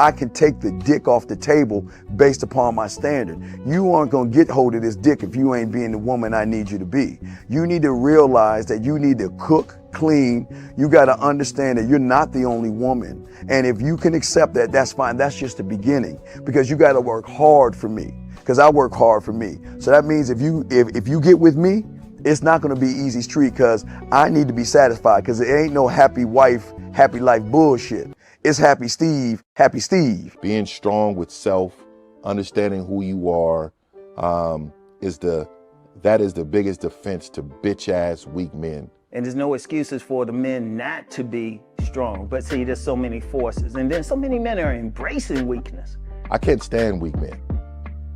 I can take the dick off the table based upon my standard. You aren't gonna get hold of this dick if you ain't being the woman I need you to be. You need to realize that you need to cook, clean. You gotta understand that you're not the only woman. And if you can accept that, that's fine. That's just the beginning, because you gotta work hard for me, because I work hard for me. So that means if you get with me, it's not gonna be easy street, because I need to be satisfied, because it ain't no happy wife, happy life bullshit. It's happy Steve, happy Steve. Being strong with self, understanding who you are, that is the biggest defense to bitch ass weak men. And there's no excuses for the men not to be strong. But see, there's so many forces, and then so many men are embracing weakness. I can't stand weak men.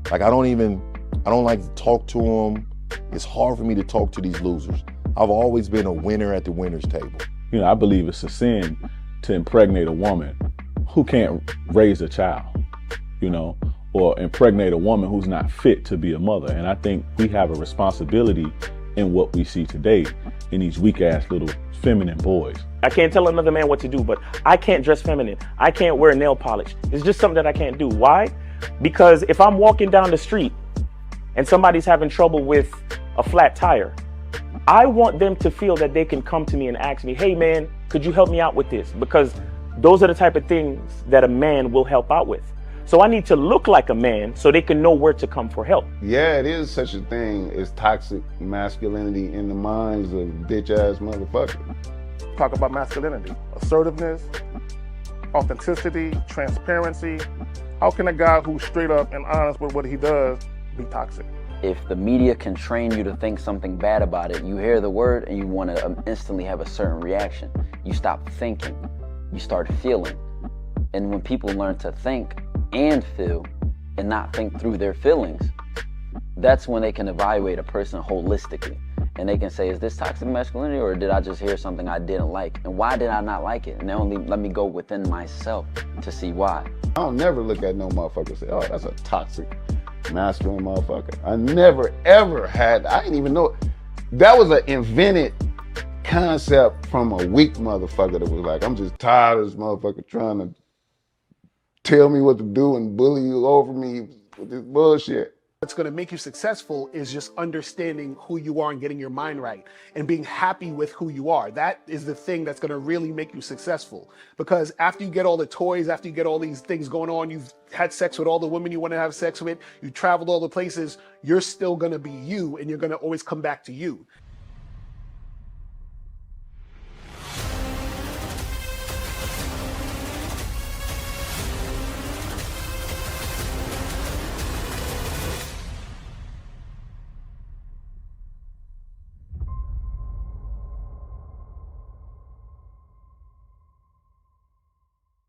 Like I don't like to talk to them. It's hard for me to talk to these losers. I've always been a winner at the winner's table. You know, I believe it's a sin to impregnate a woman who can't raise a child, you know, or impregnate a woman who's not fit to be a mother. And I think we have a responsibility in what we see today in these weak ass little feminine boys. I can't tell another man what to do, but I can't dress feminine. I can't wear nail polish. It's just something that I can't do. Why? Because if I'm walking down the street and somebody's having trouble with a flat tire, I want them to feel that they can come to me and ask me, hey man, could you help me out with this? Because those are the type of things that a man will help out with. So I need to look like a man so they can know where to come for help. Yeah, it is such a thing as toxic masculinity in the minds of bitch ass motherfuckers. Talk about masculinity, assertiveness, authenticity, transparency. How can a guy who's straight up and honest with what he does be toxic? If the media can train you to think something bad about it, you hear the word and you want to instantly have a certain reaction. You stop thinking, you start feeling. And when people learn to think and feel and not think through their feelings, that's when they can evaluate a person holistically. And they can say, is this toxic masculinity, or did I just hear something I didn't like? And why did I not like it? And only let me go within myself to see why. I don't never look at no motherfucker and say, oh, that's a toxic masculine motherfucker. I never ever had, I didn't even know. That was an invented concept from a weak motherfucker that was like, I'm just tired of this motherfucker trying to tell me what to do and bully you over me with this bullshit. What's going to make you successful is just understanding who you are and getting your mind right and being happy with who you are. That is the thing that's going to really make you successful. Because after you get all the toys, after you get all these things going on, you've had sex with all the women you want to have sex with, you traveled all the places, you're still going to be you, and you're going to always come back to you.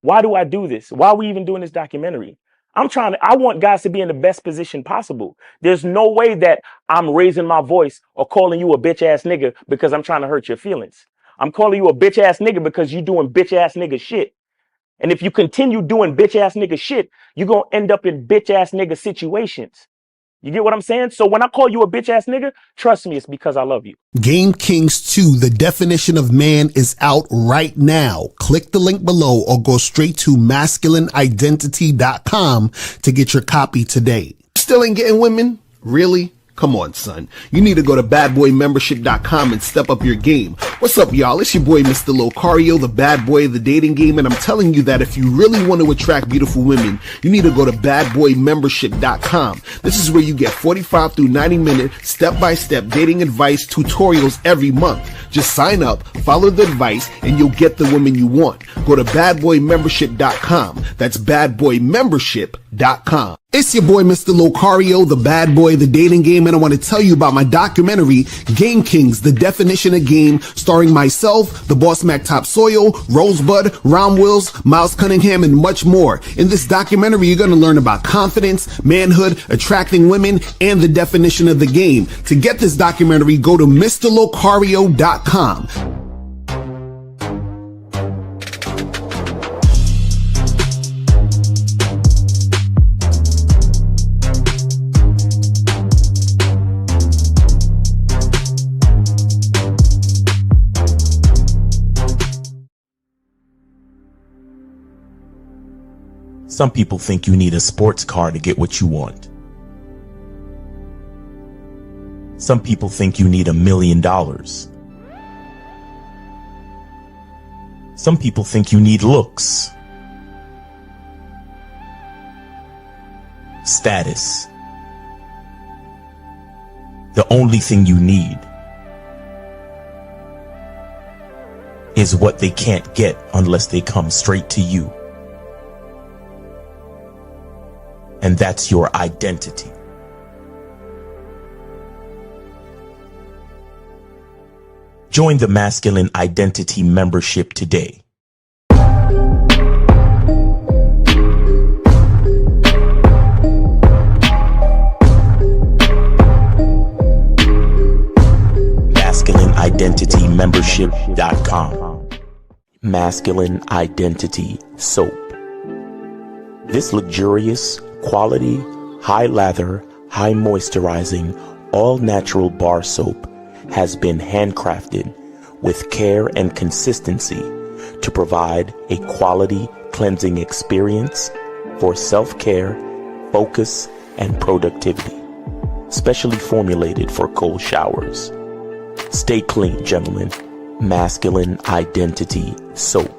Why do I do this? Why are we even doing this documentary? I want guys to be in the best position possible. There's no way that I'm raising my voice or calling you a bitch ass nigga because I'm trying to hurt your feelings. I'm calling you a bitch ass nigga because you're doing bitch ass nigga shit. And if you continue doing bitch ass nigga shit, you're going to end up in bitch ass nigga situations. You get what I'm saying? So when I call you a bitch ass nigga, trust me, it's because I love you. Game Kings 2, The Definition of Man, is out right now. Click the link below or go straight to masculineidentity.com to get your copy today. Still ain't getting women? Really? Come on, son. You need to go to badboymembership.com and step up your game. What's up, y'all? It's your boy, Mr. Locario, the bad boy of the dating game, and I'm telling you that if you really want to attract beautiful women, you need to go to badboymembership.com. This is where you get 45 through 90-minute step-by-step dating advice tutorials every month. Just sign up, follow the advice, and you'll get the women you want. Go to badboymembership.com. That's badboymembership.com. It's your boy, Mr. Locario, the bad boy of the dating game, and I want to tell you about my documentary, Game Kings, The Definition of Game, starring myself, the Boss Mac Top Soil, Rosebud, Ron Wills, Miles Cunningham, and much more. In this documentary, you're going to learn about confidence, manhood, attracting women, and the definition of the game. To get this documentary, go to MrLocario.com. Some people think you need a sports car to get what you want. Some people think you need $1 million. Some people think you need looks, status. The only thing you need is what they can't get unless they come straight to you. And that's your identity. Join the Masculine Identity membership today. MasculineIdentityMembership.com. Masculine Identity Soap. This luxurious, quality, high lather, high moisturizing, all natural bar soap has been handcrafted with care and consistency to provide a quality cleansing experience for self-care, focus, and productivity. Specially formulated for cold showers. Stay clean, gentlemen. Masculine Identity Soap.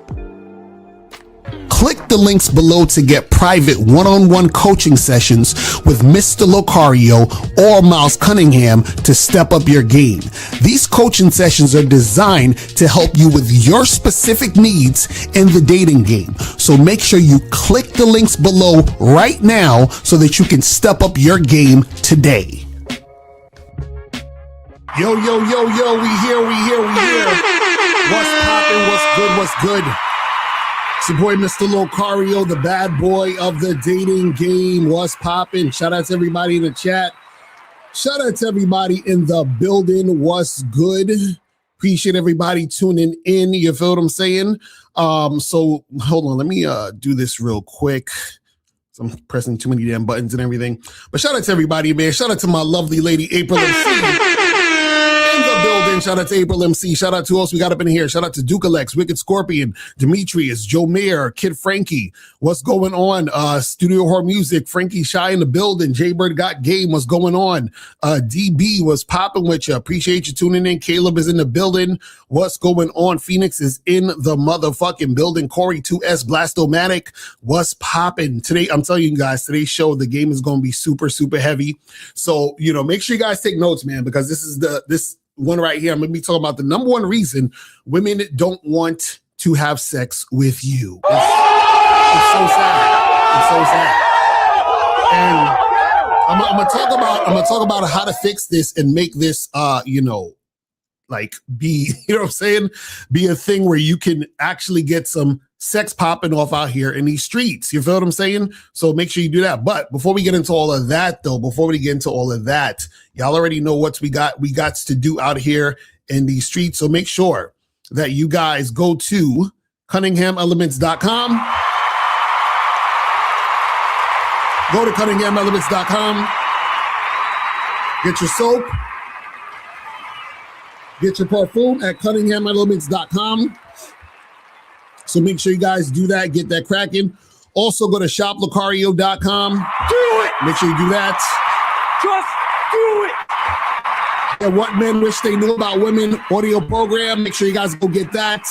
Click the links below to get private one-on-one coaching sessions with Mr. Locario or Miles Cunningham to step up your game. These coaching sessions are designed to help you with your specific needs in the dating game. So make sure you click the links below right now so that you can step up your game today. Yo, yo, yo, yo, we here. What's poppin', what's good? It's your boy, Mr. Locario, the bad boy of the dating game. What's poppin'? Shout out to everybody in the chat. Shout out to everybody in the building. What's good? Appreciate everybody tuning in. You feel what I'm saying? So hold on, let me do this real quick. I'm pressing too many damn buttons and everything. But shout out to everybody, man. Shout out to my lovely lady, April MC. In the building. Shout out to April MC. Shout out to who else we got up in here. Shout out to Duke Alex, Wicked Scorpion, Demetrius, Joe Mayer, Kid Frankie. What's going on? Studio Horror Music, Frankie Shy in the building. Jaybird Got Game. What's going on? DB was popping with you. Appreciate you tuning in. Caleb is in the building. What's going on? Phoenix is in the motherfucking building. Corey 2S Blastomatic. What's popping? Today, I'm telling you guys, today's show, the game is going to be super, super heavy. So, make sure you guys take notes, man, because this is this one right here. I'm going to be talking about the number one reason women don't want to have sex with you. It's so sad. It's so sad. And I'm going to talk about how to fix this and make this, be, what I'm saying? Be a thing where you can actually get some sex popping off out here in these streets. You feel what I'm saying? So make sure you do that. But before we get into all of that, y'all already know what we got to do out here in these streets. So make sure that you guys go to CunninghamElements.com. Go to CunninghamElements.com. Get your soap. Get your perfume at CunninghamElements.com. So make sure you guys do that. Get that cracking. Also go to shoplocario.com. Do it. Make sure you do that. Just do it. And What Men Wish They Knew About Women audio program. Make sure you guys go get that.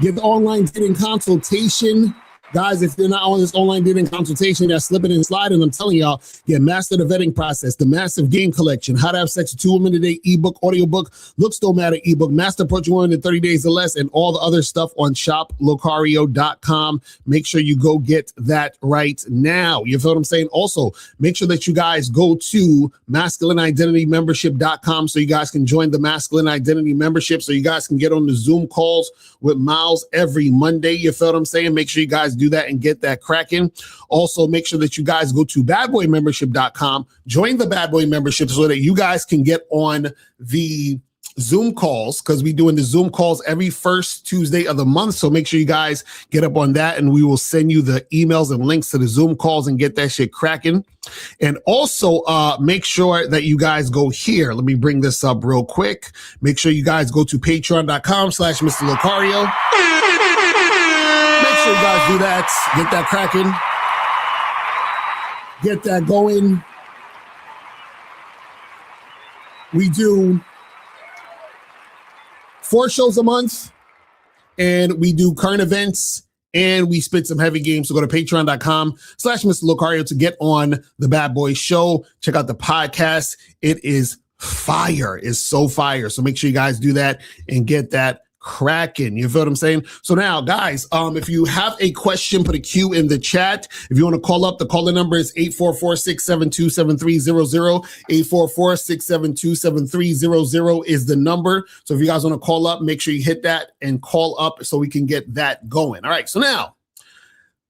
Get the online dating consultation. Guys, if you're not on this online dating consultation, that's slipping and sliding. I'm telling y'all, master the vetting process, the massive game collection, how to have sex with 2 women today, ebook, audiobook, looks don't matter, ebook, master approach women in 30 days or less, and all the other stuff on shoplocario.com. Make sure you go get that right now. You feel what I'm saying? Also, make sure that you guys go to masculineidentitymembership.com so you guys can join the Masculine Identity membership, so you guys can get on the Zoom calls with Miles every Monday. You feel what I'm saying? Make sure you guys do that and get that cracking. Also, make sure that you guys go to badboymembership.com, join the Bad Boy membership so that you guys can get on the Zoom calls, because we're doing the Zoom calls every first Tuesday of the month. So make sure you guys get up on that, and we will send you the emails and links to the Zoom calls and get that shit cracking. And also make sure that you guys go here. Let me bring this up real quick. Make sure you guys go to patreon.com/Mr. Locario. Make sure you guys do that. Get that cracking. Get that going. We do 4 shows a month, and we do current events, and we spit some heavy games. So go to patreon.com/Mr. Locario to get on the Bad Boy Show. Check out the podcast. It is fire. It's so fire. So make sure you guys do that and get that cracking. You feel what I'm saying? So now, guys, if you have a question, put a Q in the chat. If you want to call up, the caller number is 844-672-7300. 844-672-7300 is the number. So if you guys want to call up, make sure you hit that and call up so we can get that going. All right. So now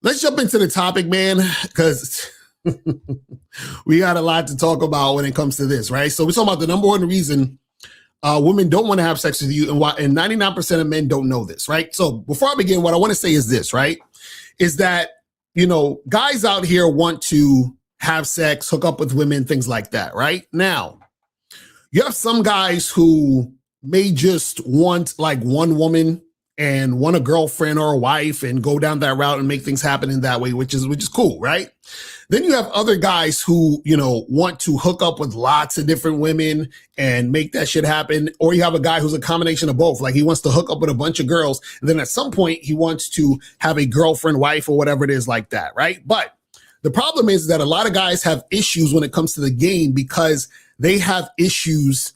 let's jump into the topic, man, because we got a lot to talk about when it comes to this, right? So we're talking about the number one reason women don't want to have sex with you, and 99% of men don't know this, right? So before I begin, what I want to say is this, right? Is that, you know, guys out here want to have sex, hook up with women, things like that, right? Now, you have some guys who may just want like one woman and want a girlfriend or a wife and go down that route and make things happen in that way, which is cool, right? Then you have other guys who, you know, want to hook up with lots of different women and make that shit happen. Or you have a guy who's a combination of both. Like he wants to hook up with a bunch of girls. And then at some point he wants to have a girlfriend, wife, or whatever it is like that, right? But the problem is that a lot of guys have issues when it comes to the game because they have issues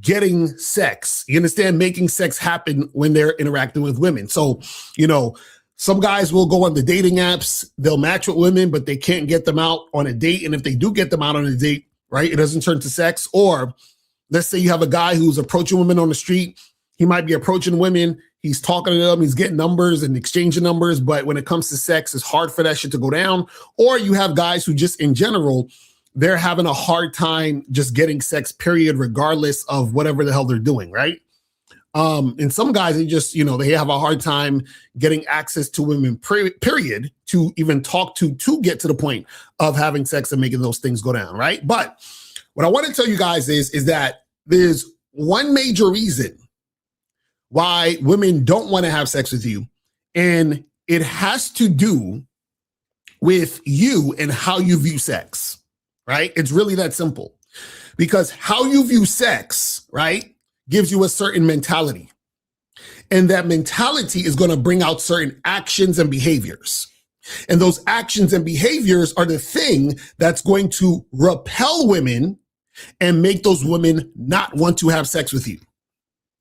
getting sex. You understand? Making sex happen when they're interacting with women. So, you know, some guys will go on the dating apps, they'll match with women, but they can't get them out on a date. And if they do get them out on a date, right, it doesn't turn to sex. Or let's say you have a guy who's approaching women on the street. He might be approaching women. He's talking to them. He's getting numbers and exchanging numbers. But when it comes to sex, it's hard for that shit to go down. Or you have guys who just in general, they're having a hard time just getting sex, period, regardless of whatever the hell they're doing, right? And some guys, they just, you know, they have a hard time getting access to women, period, to even talk to get to the point of having sex and making those things go down, right? But what I want to tell you guys is that there's one major reason why women don't want to have sex with you, and it has to do with you and how you view sex, right? It's really that simple. Because how you view sex, right, gives you a certain mentality. And that mentality is going to bring out certain actions and behaviors. And those actions and behaviors are the thing that's going to repel women and make those women not want to have sex with you,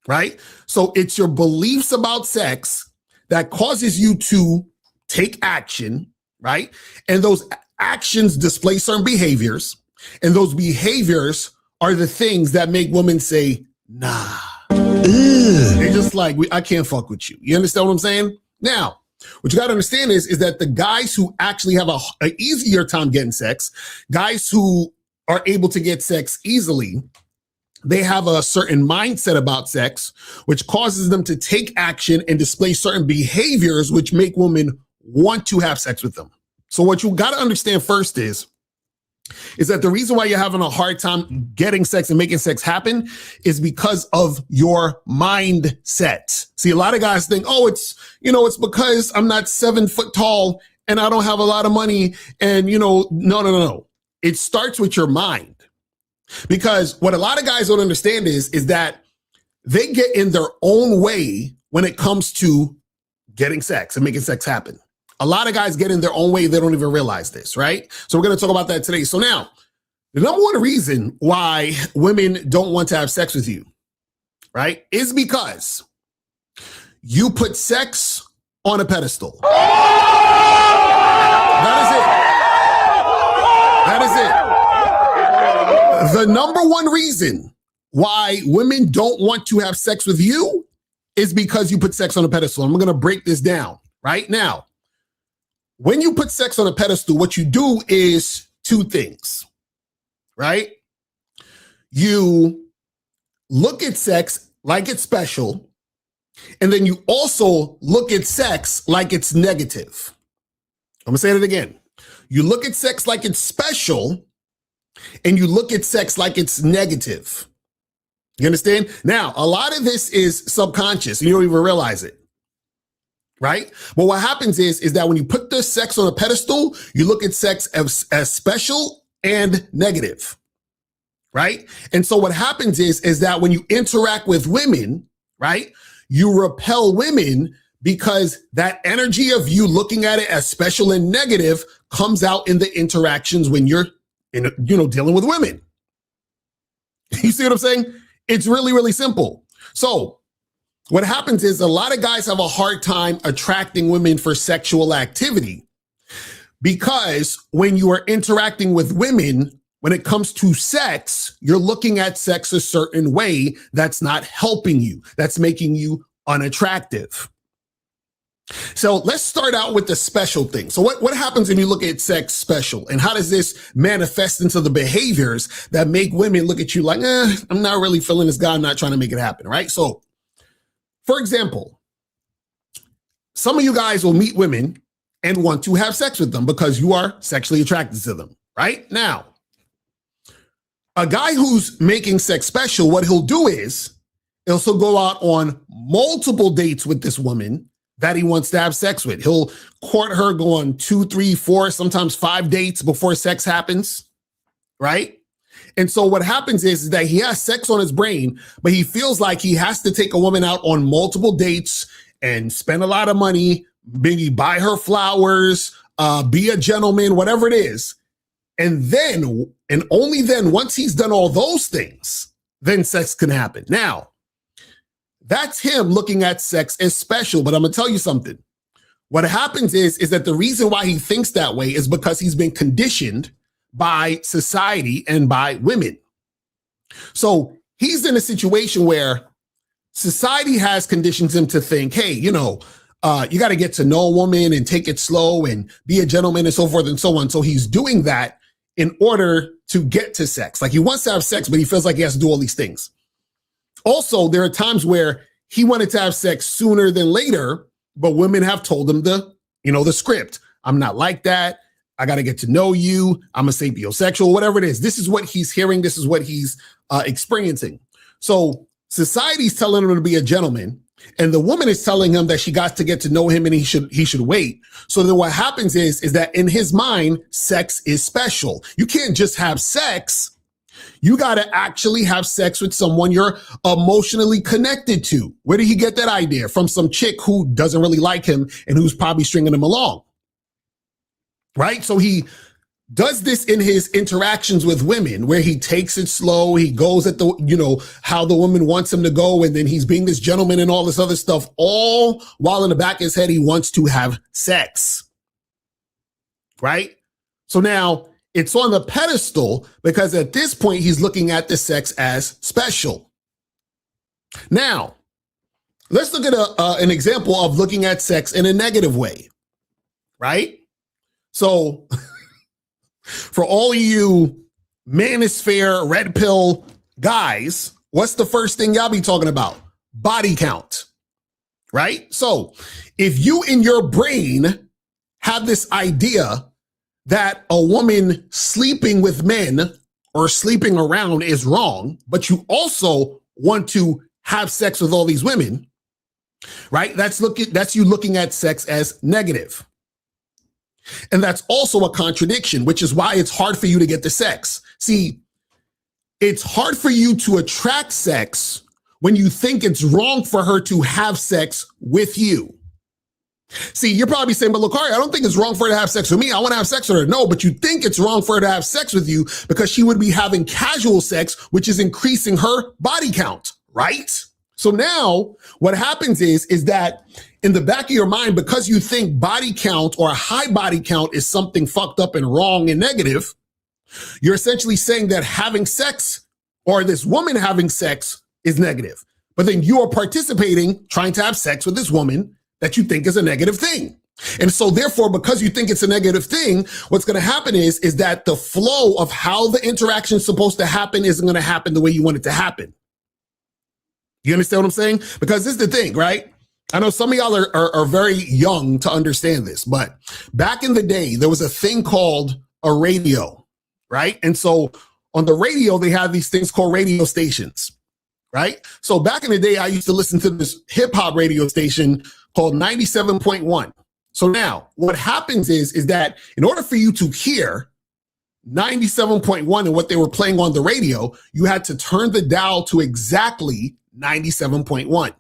right? So it's your beliefs about sex that causes you to take action, right? And those actions display certain behaviors. And those behaviors are the things that make women say, nah. They're just like, I can't fuck with you. You understand what I'm saying? Now, what you got to understand is that the guys who actually have an easier time getting sex, guys who are able to get sex easily, they have a certain mindset about sex, which causes them to take action and display certain behaviors, which make women want to have sex with them. So what you got to understand first is that the reason why you're having a hard time getting sex and making sex happen is because of your mindset. See, a lot of guys think, oh, it's because I'm not 7 foot tall and I don't have a lot of money. And, no. It starts with your mind. Because what a lot of guys don't understand is that they get in their own way when it comes to getting sex and making sex happen. A lot of guys get in their own way. They don't even realize this, right? So we're going to talk about that today. So now, the number one reason why women don't want to have sex with you, right, is because you put sex on a pedestal. That is it. The number one reason why women don't want to have sex with you is because you put sex on a pedestal. I'm going to break this down right now. When you put sex on a pedestal, what you do is 2 things, right? You look at sex like it's special, and then you also look at sex like it's negative. I'm gonna say it again. You look at sex like it's special, and you look at sex like it's negative. You understand? Now, a lot of this is subconscious, and you don't even realize it. right? But what happens is that when you put the sex on a pedestal, you look at sex as special and negative, right? And so what happens is that when you interact with women, right, you repel women because that energy of you looking at it as special and negative comes out in the interactions when you're dealing with women. You see what I'm saying? It's really, really simple. So what happens is a lot of guys have a hard time attracting women for sexual activity because when you are interacting with women, when it comes to sex, you're looking at sex a certain way that's not helping you, that's making you unattractive. So let's start out with the special thing. So what happens when you look at sex special, and how does this manifest into the behaviors that make women look at you like, I'm not really feeling this guy, I'm not trying to make it happen, right? So for example, some of you guys will meet women and want to have sex with them because you are sexually attracted to them, right? Now, a guy who's making sex special, what he'll do is he'll also go out on multiple dates with this woman that he wants to have sex with. He'll court her, go on 2, 3, 4, sometimes 5 dates before sex happens, right? And so what happens is that he has sex on his brain, but he feels like he has to take a woman out on multiple dates and spend a lot of money, maybe buy her flowers, be a gentleman, whatever it is. And then, and only then, once he's done all those things, then sex can happen. Now, that's him looking at sex as special, but I'm gonna tell you something. What happens is that the reason why he thinks that way is because he's been conditioned by society and by women. So he's in a situation where society has conditioned him to think, hey, you got to get to know a woman and take it slow and be a gentleman and so forth and so on. So he's doing that in order to get to sex. Like he wants to have sex, but he feels like he has to do all these things. Also, there are times where he wanted to have sex sooner than later, but women have told him the script. I'm not like that. I got to get to know you. I'm a sapiosexual, whatever it is. This is what he's hearing. This is what he's experiencing. So society's telling him to be a gentleman, and the woman is telling him that she got to get to know him and he should wait. So then what happens is that in his mind, sex is special. You can't just have sex. You got to actually have sex with someone you're emotionally connected to. Where did he get that idea? From some chick who doesn't really like him and who's probably stringing him along. Right? So he does this in his interactions with women where he takes it slow. He goes at how the woman wants him to go. And then he's being this gentleman and all this other stuff, all while in the back of his head, he wants to have sex. Right? So now it's on the pedestal because at this point, he's looking at the sex as special. Now, let's look at an example of looking at sex in a negative way. Right? So for all you manosphere, red pill guys, what's the first thing y'all be talking about? Body count, right? So if you in your brain have this idea that a woman sleeping with men or sleeping around is wrong, but you also want to have sex with all these women, right? That's you looking at sex as negative. And that's also a contradiction, which is why it's hard for you to get the sex. See, it's hard for you to attract sex when you think it's wrong for her to have sex with you. See, you're probably saying, but Locario, I don't think it's wrong for her to have sex with me. I want to have sex with her. No, but you think it's wrong for her to have sex with you because she would be having casual sex, which is increasing her body count, right? So now what happens is that in the back of your mind, because you think body count or a high body count is something fucked up and wrong and negative, you're essentially saying that having sex or this woman having sex is negative. But then you are participating, trying to have sex with this woman that you think is a negative thing. And so therefore, because you think it's a negative thing, what's going to happen is that the flow of how the interaction is supposed to happen isn't going to happen the way you want it to happen. You understand what I'm saying? Because this is the thing, right? I know some of y'all are very young to understand this, but back in the day, there was a thing called a radio, right? And so on the radio, they had these things called radio stations, right? So back in the day, I used to listen to this hip hop radio station called 97.1. So now what happens is that in order for you to hear 97.1 and what they were playing on the radio, you had to turn the dial to exactly 97.1.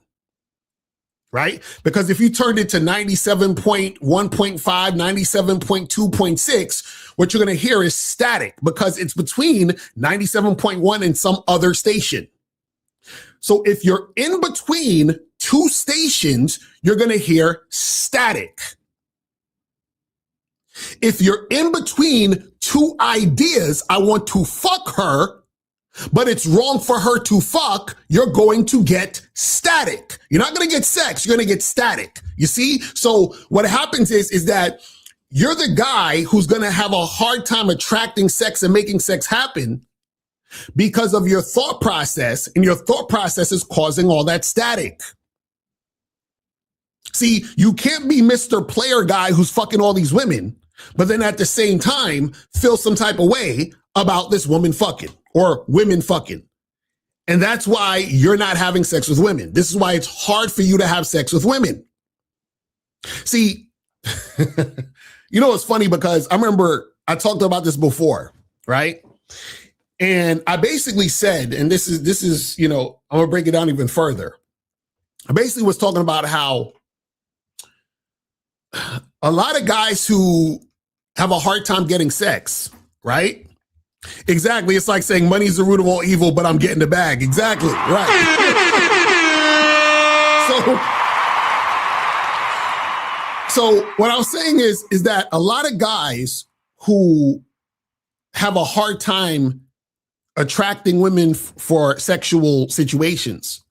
Right? Because if you turned it to 97.1.5, 97.2.6, what you're going to hear is static because it's between 97.1 and some other station. So if you're in between two stations, you're going to hear static. If you're in between two ideas, I want to fuck her, but it's wrong for her to fuck, you're going to get static. You're not going to get sex. You're going to get static. You see? So what happens is that you're the guy who's going to have a hard time attracting sex and making sex happen because of your thought process, and your thought process is causing all that static. See, you can't be Mr. Player guy who's fucking all these women, but then at the same time feel some type of way about this woman fucking or women fucking. And that's why you're not having sex with women. This is why it's hard for you to have sex with women. See, you know, it's funny because I remember I talked about this before, right? And I basically said, and this is, you know, I'm gonna break it down even further. I basically was talking about how a lot of guys who have a hard time getting sex, right? Exactly. It's like saying money's the root of all evil, but I'm getting the bag. Exactly. Right. So what I was saying is that a lot of guys who have a hard time attracting women for sexual situations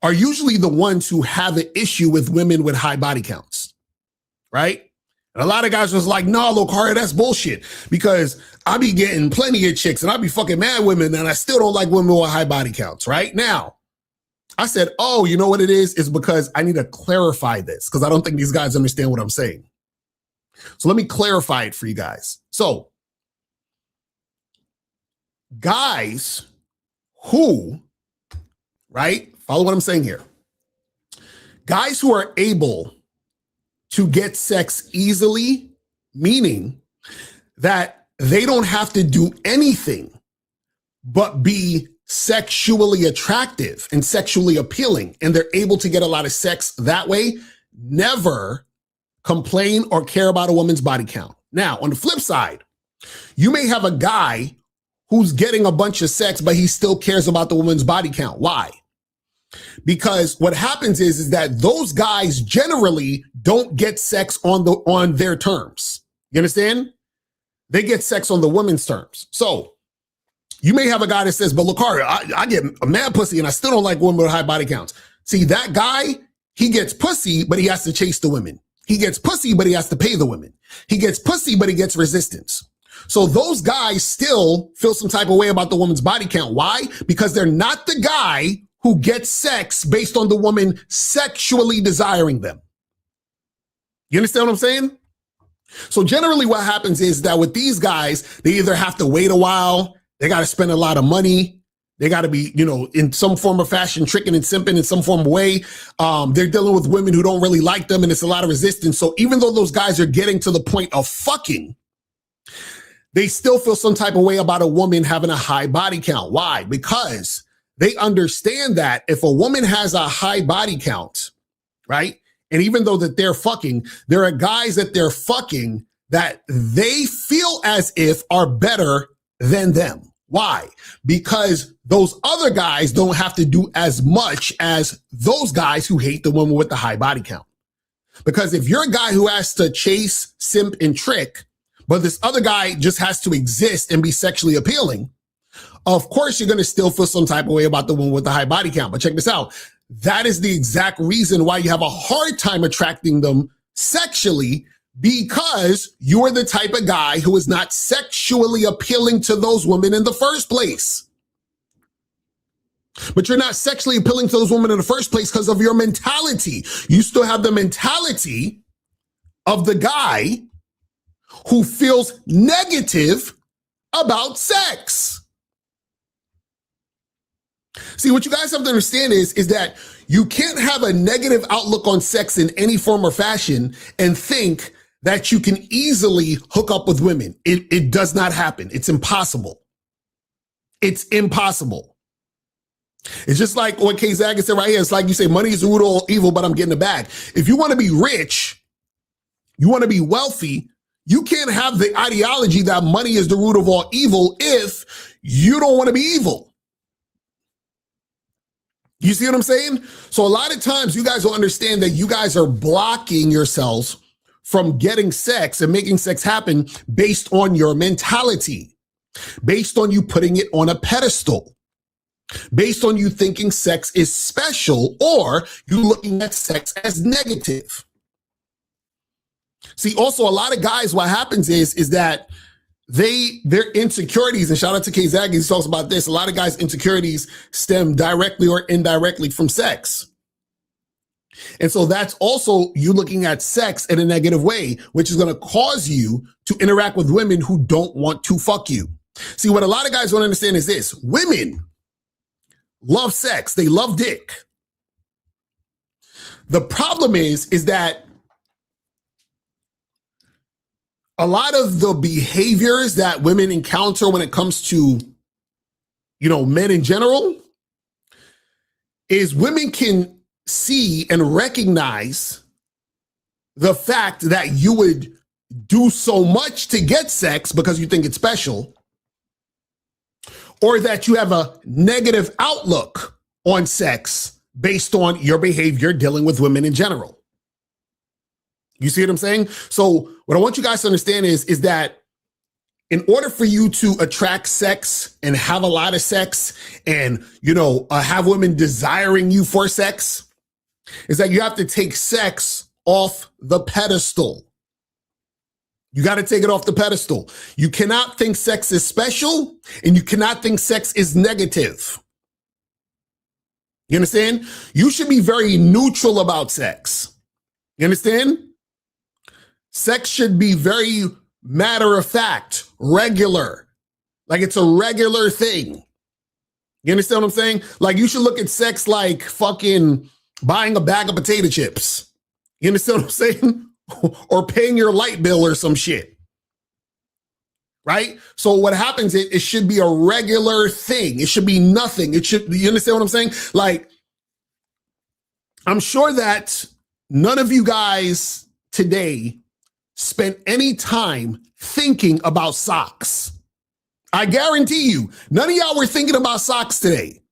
are usually the ones who have an issue with women with high body counts, right? And a lot of guys was like, no, Locario, that's bullshit because I be getting plenty of chicks and I be fucking mad women and I still don't like women with high body counts, right? Now, I said, oh, you know what it is? It's because I need to clarify this because I don't think these guys understand what I'm saying. So let me clarify it for you guys. So guys who, right? Follow what I'm saying here. Guys who are able to get sex easily, meaning that they don't have to do anything but be sexually attractive and sexually appealing, and they're able to get a lot of sex that way, never complain or care about a woman's body count. Now, on the flip side, you may have a guy who's getting a bunch of sex, but he still cares about the woman's body count. Why? Because what happens is that those guys generally don't get sex on their terms. You understand? They get sex on the woman's terms. So you may have a guy that says, but Locario, I get a mad pussy and I still don't like women with high body counts. See, that guy, he gets pussy, but he has to chase the women. He gets pussy, but he has to pay the women. He gets pussy, but he gets resistance. So those guys still feel some type of way about the woman's body count. Why? Because they're not the guy who gets sex based on the woman sexually desiring them. You understand what I'm saying? So generally what happens is that with these guys, they either have to wait a while, they got to spend a lot of money, they got to be, you know, in some form of fashion, tricking and simping in some form of way. They're dealing with women who don't really like them and it's a lot of resistance. So even though those guys are getting to the point of fucking, they still feel some type of way about a woman having a high body count. Why? Because they understand that if a woman has a high body count, right? And even though that they're fucking, there are guys that they're fucking that they feel as if are better than them. Why? Because those other guys don't have to do as much as those guys who hate the woman with the high body count. Because if you're a guy who has to chase, simp, and trick, but this other guy just has to exist and be sexually appealing, of course you're going to still feel some type of way about the woman with the high body count. But check this out. That is the exact reason why you have a hard time attracting them sexually, because you're the type of guy who is not sexually appealing to those women in the first place. But you're not sexually appealing to those women in the first place because of your mentality. You still have the mentality of the guy who feels negative about sex. See, what you guys have to understand is that you can't have a negative outlook on sex in any form or fashion and think that you can easily hook up with women. It does not happen. It's impossible. It's impossible. It's just like what Kay Zagat said right here. It's like you say, money is the root of all evil, but I'm getting the bag. If you want to be rich, you want to be wealthy, you can't have the ideology that money is the root of all evil if you don't want to be evil. You see what I'm saying? So a lot of times you guys will understand that you guys are blocking yourselves from getting sex and making sex happen based on your mentality, based on you putting it on a pedestal, based on you thinking sex is special, or you looking at sex as negative. See, also a lot of guys, what happens is that their insecurities, and shout out to Kay Zagat, he talks about this. A lot of guys' insecurities stem directly or indirectly from sex. And so that's also you looking at sex in a negative way, which is going to cause you to interact with women who don't want to fuck you. See, what a lot of guys don't understand is this. Women love sex. They love dick. The problem is that a lot of the behaviors that women encounter when it comes to, men in general, is women can see and recognize the fact that you would do so much to get sex because you think it's special, or that you have a negative outlook on sex based on your behavior dealing with women in general. You see what I'm saying? So what I want you guys to understand is that in order for you to attract sex and have a lot of sex and, have women desiring you for sex, is that you have to take sex off the pedestal. You got to take it off the pedestal. You cannot think sex is special and you cannot think sex is negative. You understand? You should be very neutral about sex. You understand? Sex should be very matter of fact, regular. Like it's a regular thing. You understand what I'm saying? Like you should look at sex like fucking buying a bag of potato chips. You understand what I'm saying? Or paying your light bill or some shit. Right? So what happens is it should be a regular thing. It should be nothing. You understand what I'm saying? Like, I'm sure that none of you guys today spent any time thinking about socks. I guarantee you, none of y'all were thinking about socks today.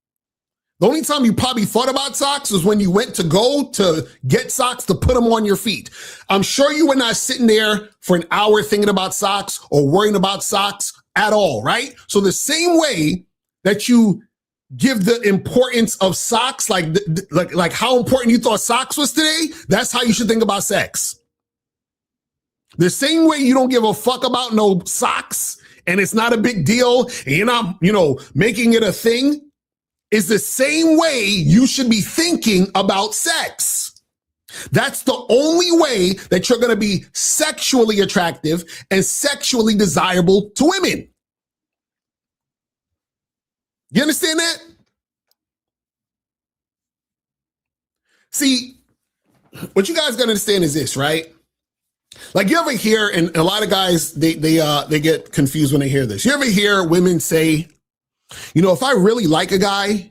The only time you probably thought about socks was when you went to go to get socks to put them on your feet. I'm sure you were not sitting there for an hour thinking about socks or worrying about socks at all, right? So the same way that you give the importance of socks, like how important you thought socks was today, that's how you should think about sex. The same way you don't give a fuck about no socks and it's not a big deal and you're not, making it a thing, is the same way you should be thinking about sex. That's the only way that you're going to be sexually attractive and sexually desirable to women. You understand that? See, what you guys got to understand is this, right? Like you ever hear, and a lot of guys, they get confused when they hear this. You ever hear women say, if I really like a guy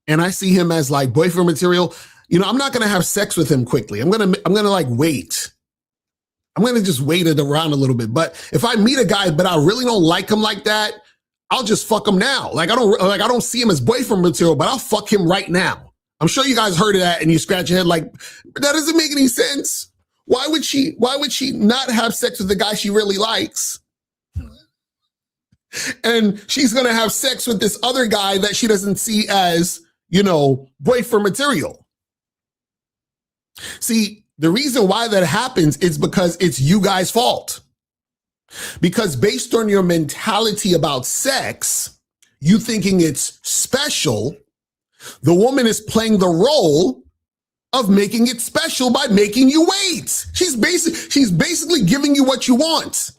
and I see him as like boyfriend material, I'm not going to have sex with him quickly. I'm going to like wait. I'm going to just wait it around a little bit. But if I meet a guy, but I really don't like him like that, I'll just fuck him now. I don't see him as boyfriend material, but I'll fuck him right now. I'm sure you guys heard of that and you scratch your head like, that doesn't make any sense. Why would she not have sex with the guy she really likes? And she's going to have sex with this other guy that she doesn't see as, boyfriend material. See, the reason why that happens is because it's you guys' fault. Because based on your mentality about sex, you thinking it's special, the woman is playing the role of making it special by making you wait. She's basically giving you what you want.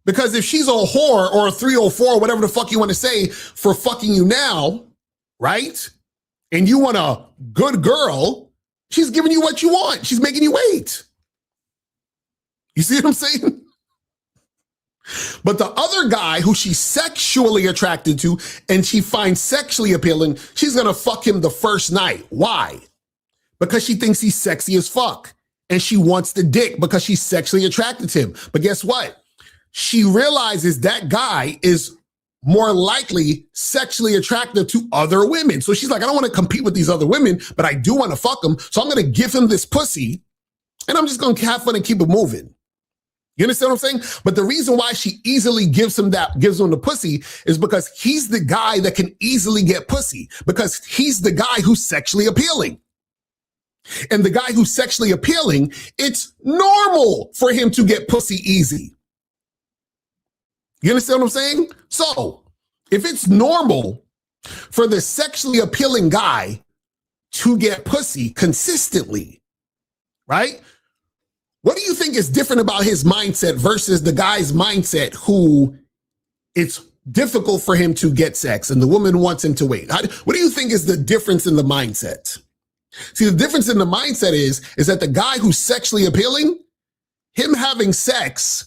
Because if she's a whore or a 304, whatever the fuck you want to say, for fucking you now, right? And you want a good girl, she's giving you what you want. She's making you wait. You see what I'm saying? But the other guy who she's sexually attracted to and she finds sexually appealing, she's going to fuck him the first night. Why? Because she thinks he's sexy as fuck. And she wants the dick because she's sexually attracted to him. But guess what? She realizes that guy is more likely sexually attractive to other women. So she's like, I don't want to compete with these other women, but I do want to fuck him. So I'm going to give him this pussy and I'm just going to have fun and keep it moving. You understand what I'm saying? But the reason why she easily gives him the pussy is because he's the guy that can easily get pussy, because he's the guy who's sexually appealing. And the guy who's sexually appealing, it's normal for him to get pussy easy. You understand what I'm saying? So if it's normal for the sexually appealing guy to get pussy consistently, right? What do you think is different about his mindset versus the guy's mindset who it's difficult for him to get sex and the woman wants him to wait? What do you think is the difference in the mindset? See, the difference in the mindset is that the guy who's sexually appealing, him having sex,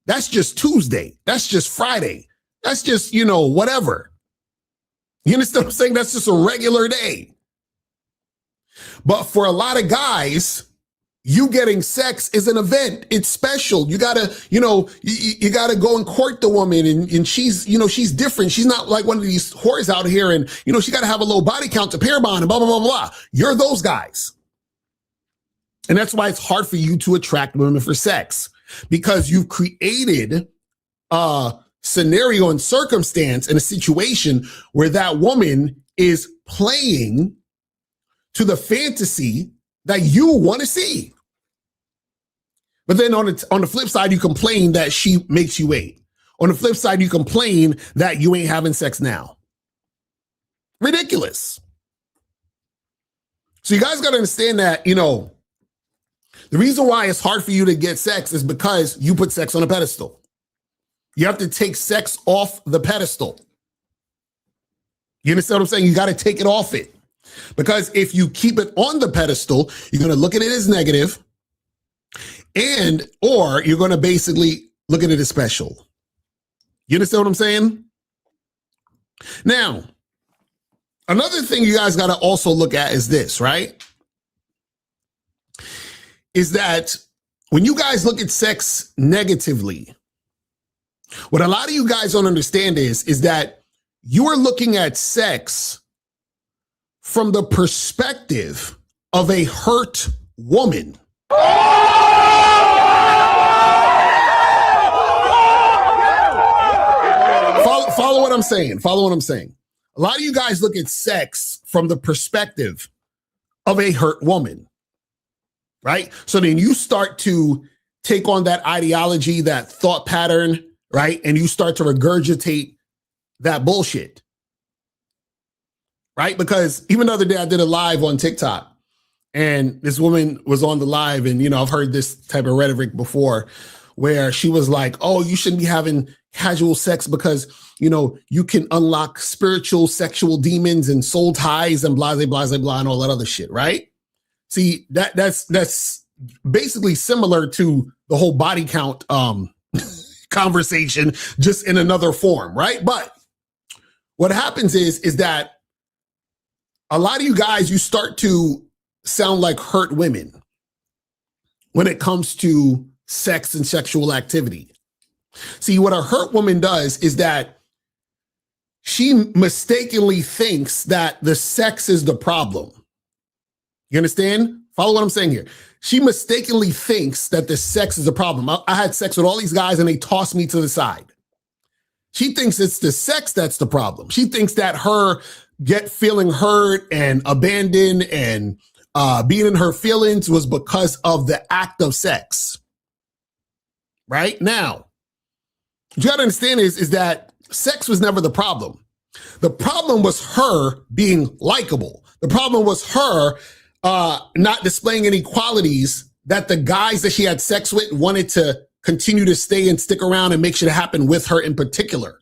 that's just Tuesday. That's just Friday. That's just, whatever. You understand what I'm saying? That's just a regular day. But for a lot of guys, you getting sex is an event. It's special. You gotta, you gotta go and court the woman, and she's, she's different. She's not like one of these whores out here, and she gotta have a low body count to pair bond and blah, blah, blah, blah. You're those guys. And that's why it's hard for you to attract women for sex, because you've created a scenario and circumstance and a situation where that woman is playing to the fantasy that you want to see. But then on the flip side, you complain that she makes you wait. On the flip side, you complain that you ain't having sex now. Ridiculous. So you guys got to understand that, the reason why it's hard for you to get sex is because you put sex on a pedestal. You have to take sex off the pedestal. You understand what I'm saying? You got to take it off it. Because if you keep it on the pedestal, you're going to look at it as negative, or you're going to basically look at it as special. You understand what I'm saying? Now, another thing you guys got to also look at is this, right? Is that when you guys look at sex negatively, what a lot of you guys don't understand is that you are looking at sex from the perspective of a hurt woman. Follow what I'm saying. Follow what I'm saying. A lot of you guys look at sex from the perspective of a hurt woman, right? So then you start to take on that ideology, that thought pattern, right? And you start to regurgitate that bullshit. Right? Because even the other day I did a live on TikTok and this woman was on the live, and, I've heard this type of rhetoric before where she was like, oh, you shouldn't be having casual sex because, you can unlock spiritual, sexual demons and soul ties and blah, blah, blah, blah, and all that other shit. Right? See, that's basically similar to the whole body count conversation, just in another form. Right? But what happens is that a lot of you guys, you start to sound like hurt women when it comes to sex and sexual activity. See, what a hurt woman does is that she mistakenly thinks that the sex is the problem. You understand? Follow what I'm saying here. She mistakenly thinks that the sex is the problem. I had sex with all these guys and they tossed me to the side. She thinks it's the sex that's the problem. She thinks that her feeling hurt and abandoned and being in her feelings was because of the act of sex. Right? Now, what you got to understand is that sex was never the problem. The problem was her being likable. The problem was her not displaying any qualities that the guys that she had sex with wanted to continue to stay and stick around and make shit happen with her in particular.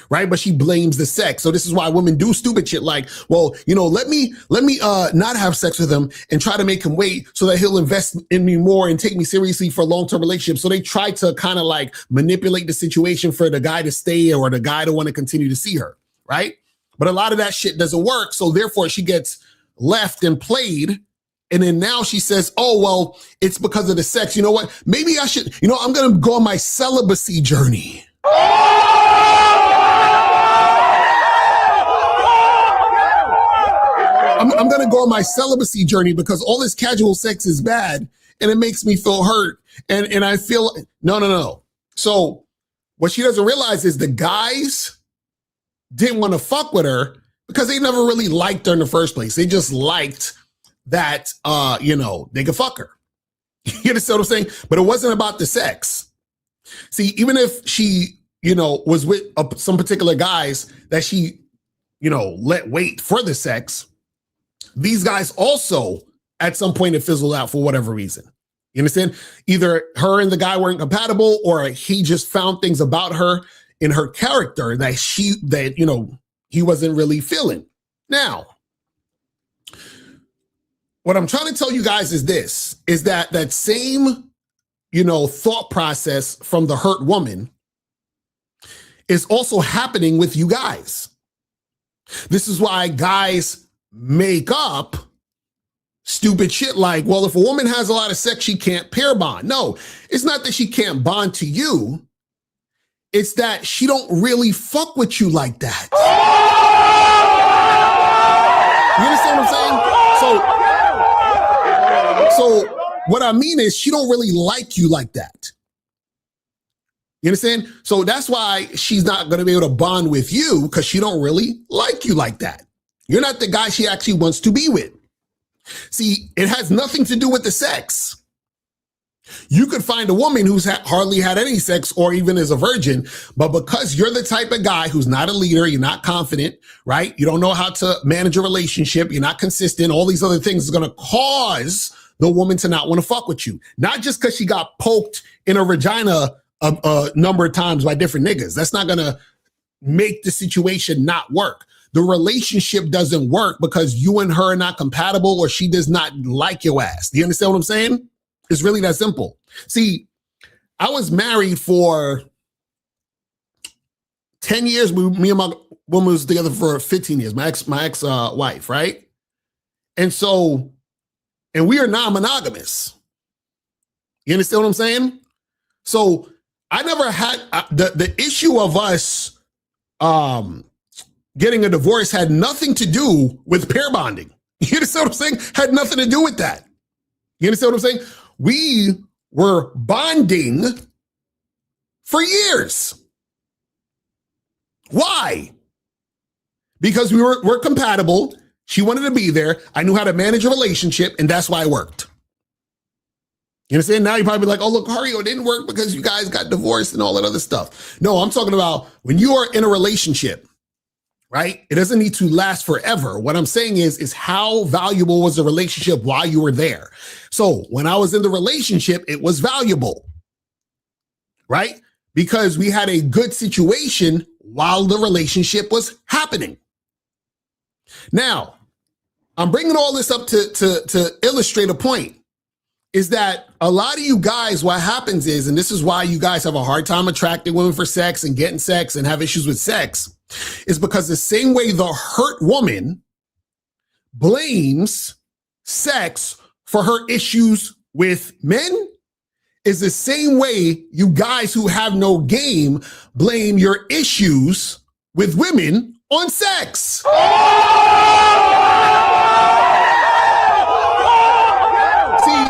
Right? But she blames the sex. So this is why women do stupid shit like, well, you know, let me not have sex with him and try to make him wait so that he'll invest in me more and take me seriously for a long-term relationship. So they try to kind of like manipulate the situation for the guy to stay or the guy to want to continue to see her. Right? But a lot of that shit doesn't work. So therefore she gets left and played. And then now she says, oh, well, it's because of the sex. You know what? Maybe I should, you know, I'm going to go on my celibacy journey. I'm going to go on my celibacy journey because all this casual sex is bad and it makes me feel hurt. And I feel, no. So what she doesn't realize is the guys didn't want to fuck with her because they never really liked her in the first place. They just liked that, you know, they could fuck her. You understand what I'm saying? But it wasn't about the sex. See, even if she, you know, was with some particular guys that she, you know, let wait for the sex, these guys also, at some point, it fizzled out for whatever reason. You understand? Either her and the guy weren't compatible, or he just found things about her in her character that you know, he wasn't really feeling. Now, what I'm trying to tell you guys is this: is that same, you know, thought process from the hurt woman is also happening with you guys. This is why guys make up stupid shit like, well, if a woman has a lot of sex, she can't pair bond. No, it's not that she can't bond to you. It's that she don't really fuck with you like that. You understand what I'm saying? So what I mean is she don't really like you like that. You understand? So that's why she's not going to be able to bond with you, because she don't really like you like that. You're not the guy she actually wants to be with. See, it has nothing to do with the sex. You could find a woman who's hardly had any sex or even is a virgin, but because you're the type of guy who's not a leader, you're not confident, right? You don't know how to manage a relationship, you're not consistent, all these other things is going to cause the woman to not want to fuck with you. Not just because she got poked in her vagina a number of times by different niggas. That's not going to make the situation not work. The relationship doesn't work because you and her are not compatible, or she does not like your ass. Do you understand what I'm saying? It's really that simple. See, I was married for 10 years. Me and my woman was together for 15 years, my ex-wife, right? And we are non-monogamous. You understand what I'm saying? So I never had the issue of us getting a divorce had nothing to do with pair bonding. You understand what I'm saying? Had nothing to do with that. You understand what I'm saying? We were bonding for years. Why? Because we're compatible. She wanted to be there. I knew how to manage a relationship, and that's why it worked. You understand? Now you're probably like, oh, Locario, it didn't work because you guys got divorced and all that other stuff. No, I'm talking about when you are in a relationship, right? It doesn't need to last forever. What I'm saying is how valuable was the relationship while you were there? So when I was in the relationship, it was valuable, right? Because we had a good situation while the relationship was happening. Now, I'm bringing all this up to illustrate a point, is that a lot of you guys, what happens is, and this is why you guys have a hard time attracting women for sex and getting sex and have issues with sex, is because the same way the hurt woman blames sex for her issues with men is the same way you guys who have no game blame your issues with women on sex. See,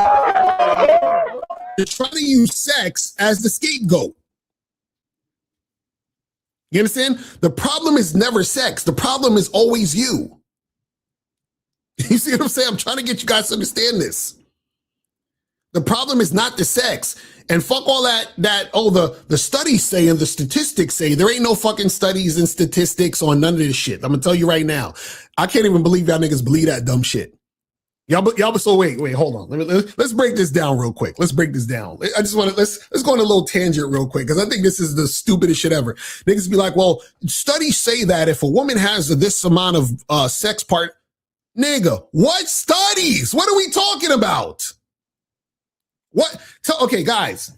you're trying to use sex as the scapegoat. You understand? The problem is never sex. The problem is always you. You see what I'm saying? I'm trying to get you guys to understand this. The problem is not the sex. And fuck all that the studies say and the statistics say. There ain't no fucking studies and statistics on none of this shit. I'm gonna tell you right now. I can't even believe y'all niggas believe that dumb shit. So wait, hold on. Let's break this down real quick. Let's break this down. I just want to let's go on a little tangent real quick because I think this is the stupidest shit ever. Niggas be like, well, studies say that if a woman has this amount of sex part, nigga, what studies? What are we talking about? What? Okay, guys.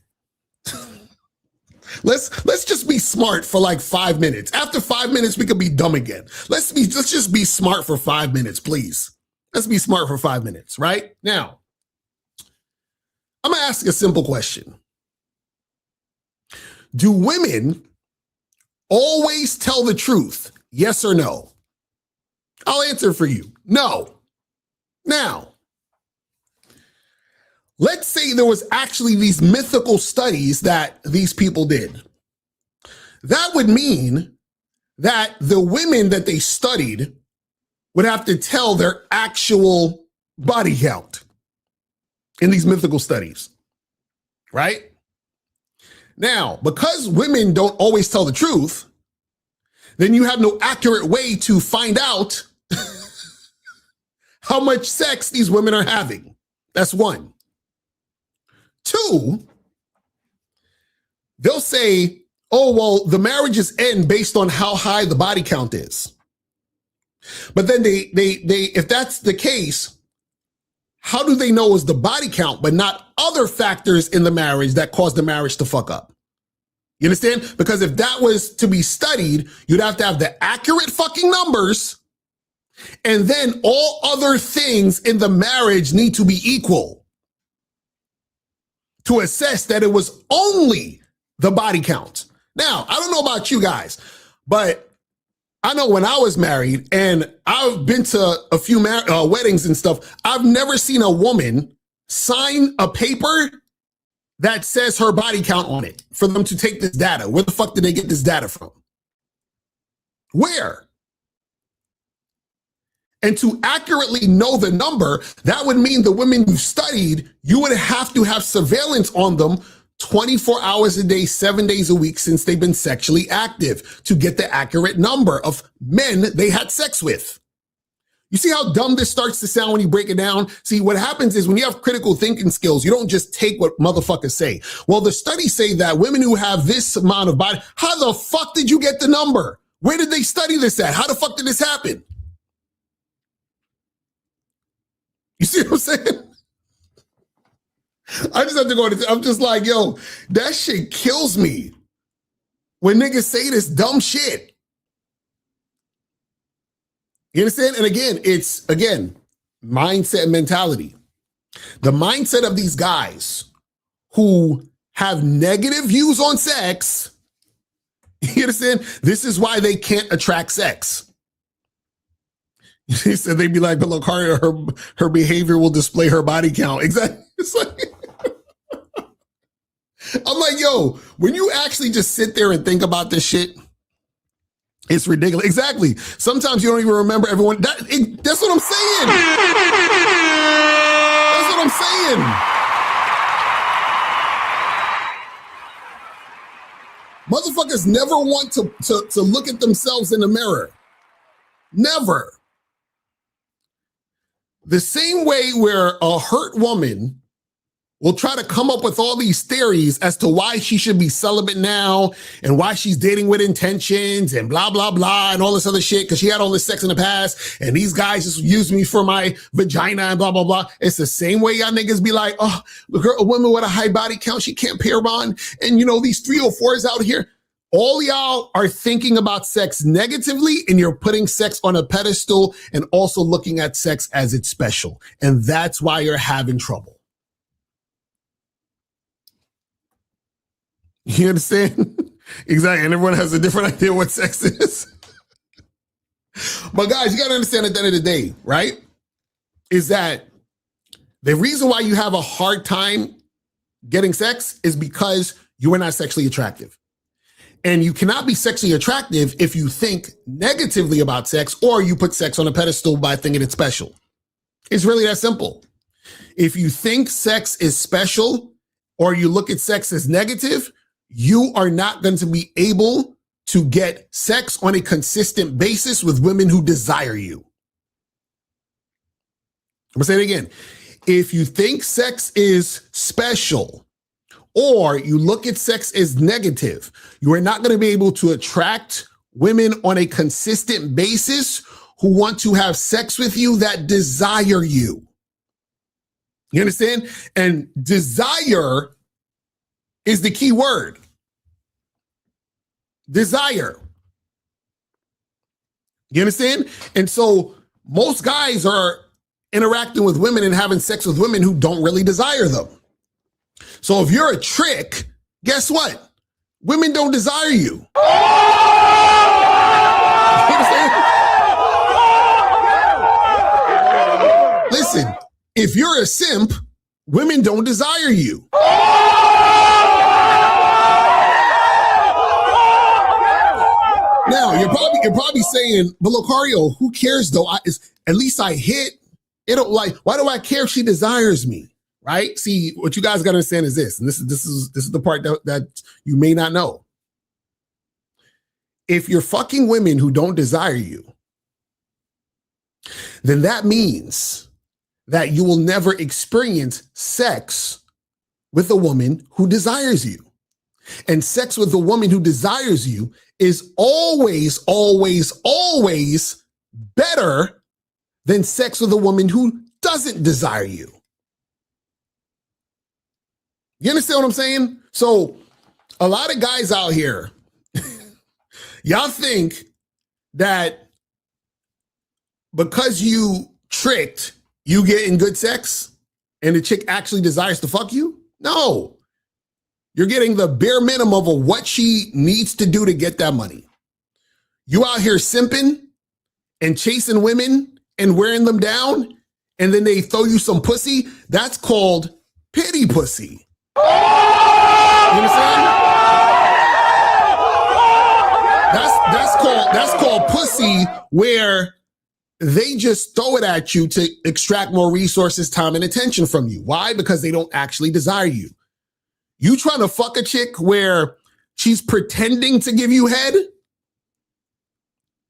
Let's just be smart for like 5 minutes. After 5 minutes, we could be dumb again. Let's just be smart for 5 minutes, please. Let's be smart for 5 minutes, right? Now, I'm going to ask a simple question. Do women always tell the truth? Yes or no? I'll answer for you. No. Now, let's say there was actually these mythical studies that these people did. That would mean that the women that they studied would have to tell their actual body count in these mythical studies, right? Now, because women don't always tell the truth, then you have no accurate way to find out how much sex these women are having. That's one. Two, they'll say, oh, well, the marriages end based on how high the body count is. But then they if that's the case, how do they know it's the body count, but not other factors in the marriage that cause the marriage to fuck up? You understand? Because if that was to be studied, you'd have to have the accurate fucking numbers. And then all other things in the marriage need to be equal to assess that it was only the body count. Now, I don't know about you guys, but I know when I was married and I've been to a few weddings and stuff, I've never seen a woman sign a paper that says her body count on it for them to take this data. Where the fuck did they get this data from? Where? And to accurately know the number, that would mean the women you studied, you would have to have surveillance on them 24 hours a day, 7 days a week since they've been sexually active to get the accurate number of men they had sex with. You see how dumb this starts to sound when you break it down? See, what happens is when you have critical thinking skills, you don't just take what motherfuckers say. Well, the studies say that women who have this amount of body, how the fuck did you get the number? Where did they study this at? How the fuck did this happen? You see what I'm saying? I just have to go to, I'm just like, yo, that shit kills me when niggas say this dumb shit. You understand? And again, it's, mindset and mentality. The mindset of these guys who have negative views on sex, you understand? This is why they can't attract sex. He said they'd be like, but Locario, her behavior will display her body count. Exactly. It's like, I'm like, yo, when you actually just sit there and think about this shit, it's ridiculous. Exactly. Sometimes you don't even remember everyone. That's what I'm saying. That's what I'm saying. Motherfuckers never want to look at themselves in the mirror. Never. The same way where a hurt woman will try to come up with all these theories as to why she should be celibate now and why she's dating with intentions and blah, blah, blah, and all this other shit because she had all this sex in the past and these guys just used me for my vagina and blah, blah, blah. It's the same way y'all niggas be like, oh, a woman with a high body count, she can't pair bond. And you know, these 304s out here. All y'all are thinking about sex negatively and you're putting sex on a pedestal and also looking at sex as it's special. And that's why you're having trouble. You understand? Exactly. And everyone has a different idea what sex is. But guys, you got to understand at the end of the day, right? Is that the reason why you have a hard time getting sex is because you are not sexually attractive. And you cannot be sexually attractive if you think negatively about sex or you put sex on a pedestal by thinking it's special. It's really that simple. If you think sex is special or you look at sex as negative, you are not going to be able to get sex on a consistent basis with women who desire you. I'm gonna say it again. If you think sex is special or you look at sex as negative, you are not going to be able to attract women on a consistent basis who want to have sex with you that desire you. You understand? And desire is the key word. Desire. You understand? And so most guys are interacting with women and having sex with women who don't really desire them. So if you're a trick, guess what? Women don't desire you. You understand? Listen, if you're a simp, women don't desire you. Now you're probably saying, but Locario, who cares though? At least I hit. It don't like. Why do I care if she desires me? Right? See, what you guys got to understand is this, and this is the part that you may not know. If you're fucking women who don't desire you, then that means that you will never experience sex with a woman who desires you. And sex with a woman who desires you is always, always, always better than sex with a woman who doesn't desire you. You understand what I'm saying? So a lot of guys out here, y'all think that because you tricked, you getting good sex and the chick actually desires to fuck you? No. You're getting the bare minimum of what she needs to do to get that money. You out here simping and chasing women and wearing them down, and then they throw you some pussy. That's called pity pussy. You understand? That's called pussy, where they just throw it at you to extract more resources, time, and attention from you. Why? Because they don't actually desire you. You trying to fuck a chick where she's pretending to give you head?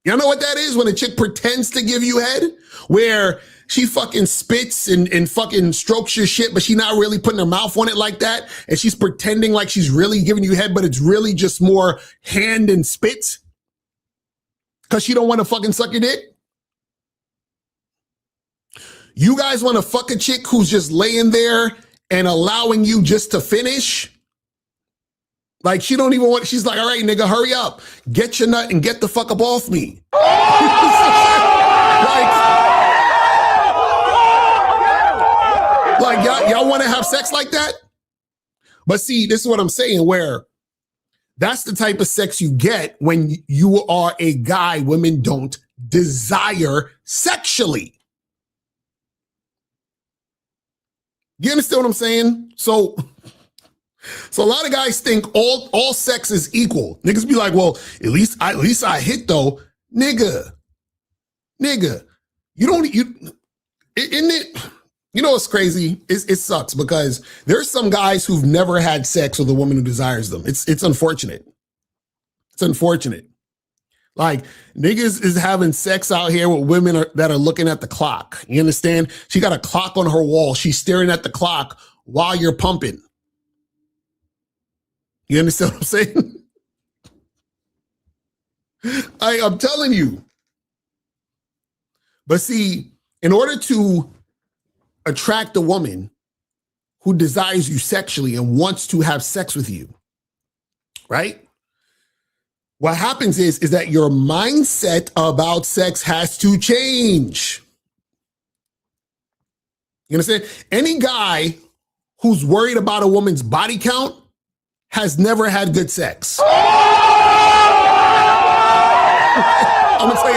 You know what that is when a chick pretends to give you head? Where she fucking spits and fucking strokes your shit, but she not really putting her mouth on it like that. And she's pretending like she's really giving you head, but it's really just more hand and spit. Because she don't want to fucking suck your dick. You guys want to fuck a chick who's just laying there and allowing you just to finish? Like she don't even want, she's like, all right, nigga, hurry up. Get your nut and get the fuck up off me. like y'all want to have sex like that? But see, this is what I'm saying, where that's the type of sex you get when you are a guy women don't desire sexually. You understand what I'm saying? So a lot of guys think all sex is equal. Niggas be like, well, at least I hit though. Nigga. Isn't it? You know what's crazy? It sucks because there's some guys who've never had sex with a woman who desires them. It's unfortunate. It's unfortunate. Like niggas is having sex out here with women that are looking at the clock. You understand? She got a clock on her wall. She's staring at the clock while you're pumping. You understand what I'm saying? I'm telling you. But see, in order to attract a woman who desires you sexually and wants to have sex with you, right? What happens is that your mindset about sex has to change. You understand? Any guy who's worried about a woman's body count has never had good sex. I'm gonna tell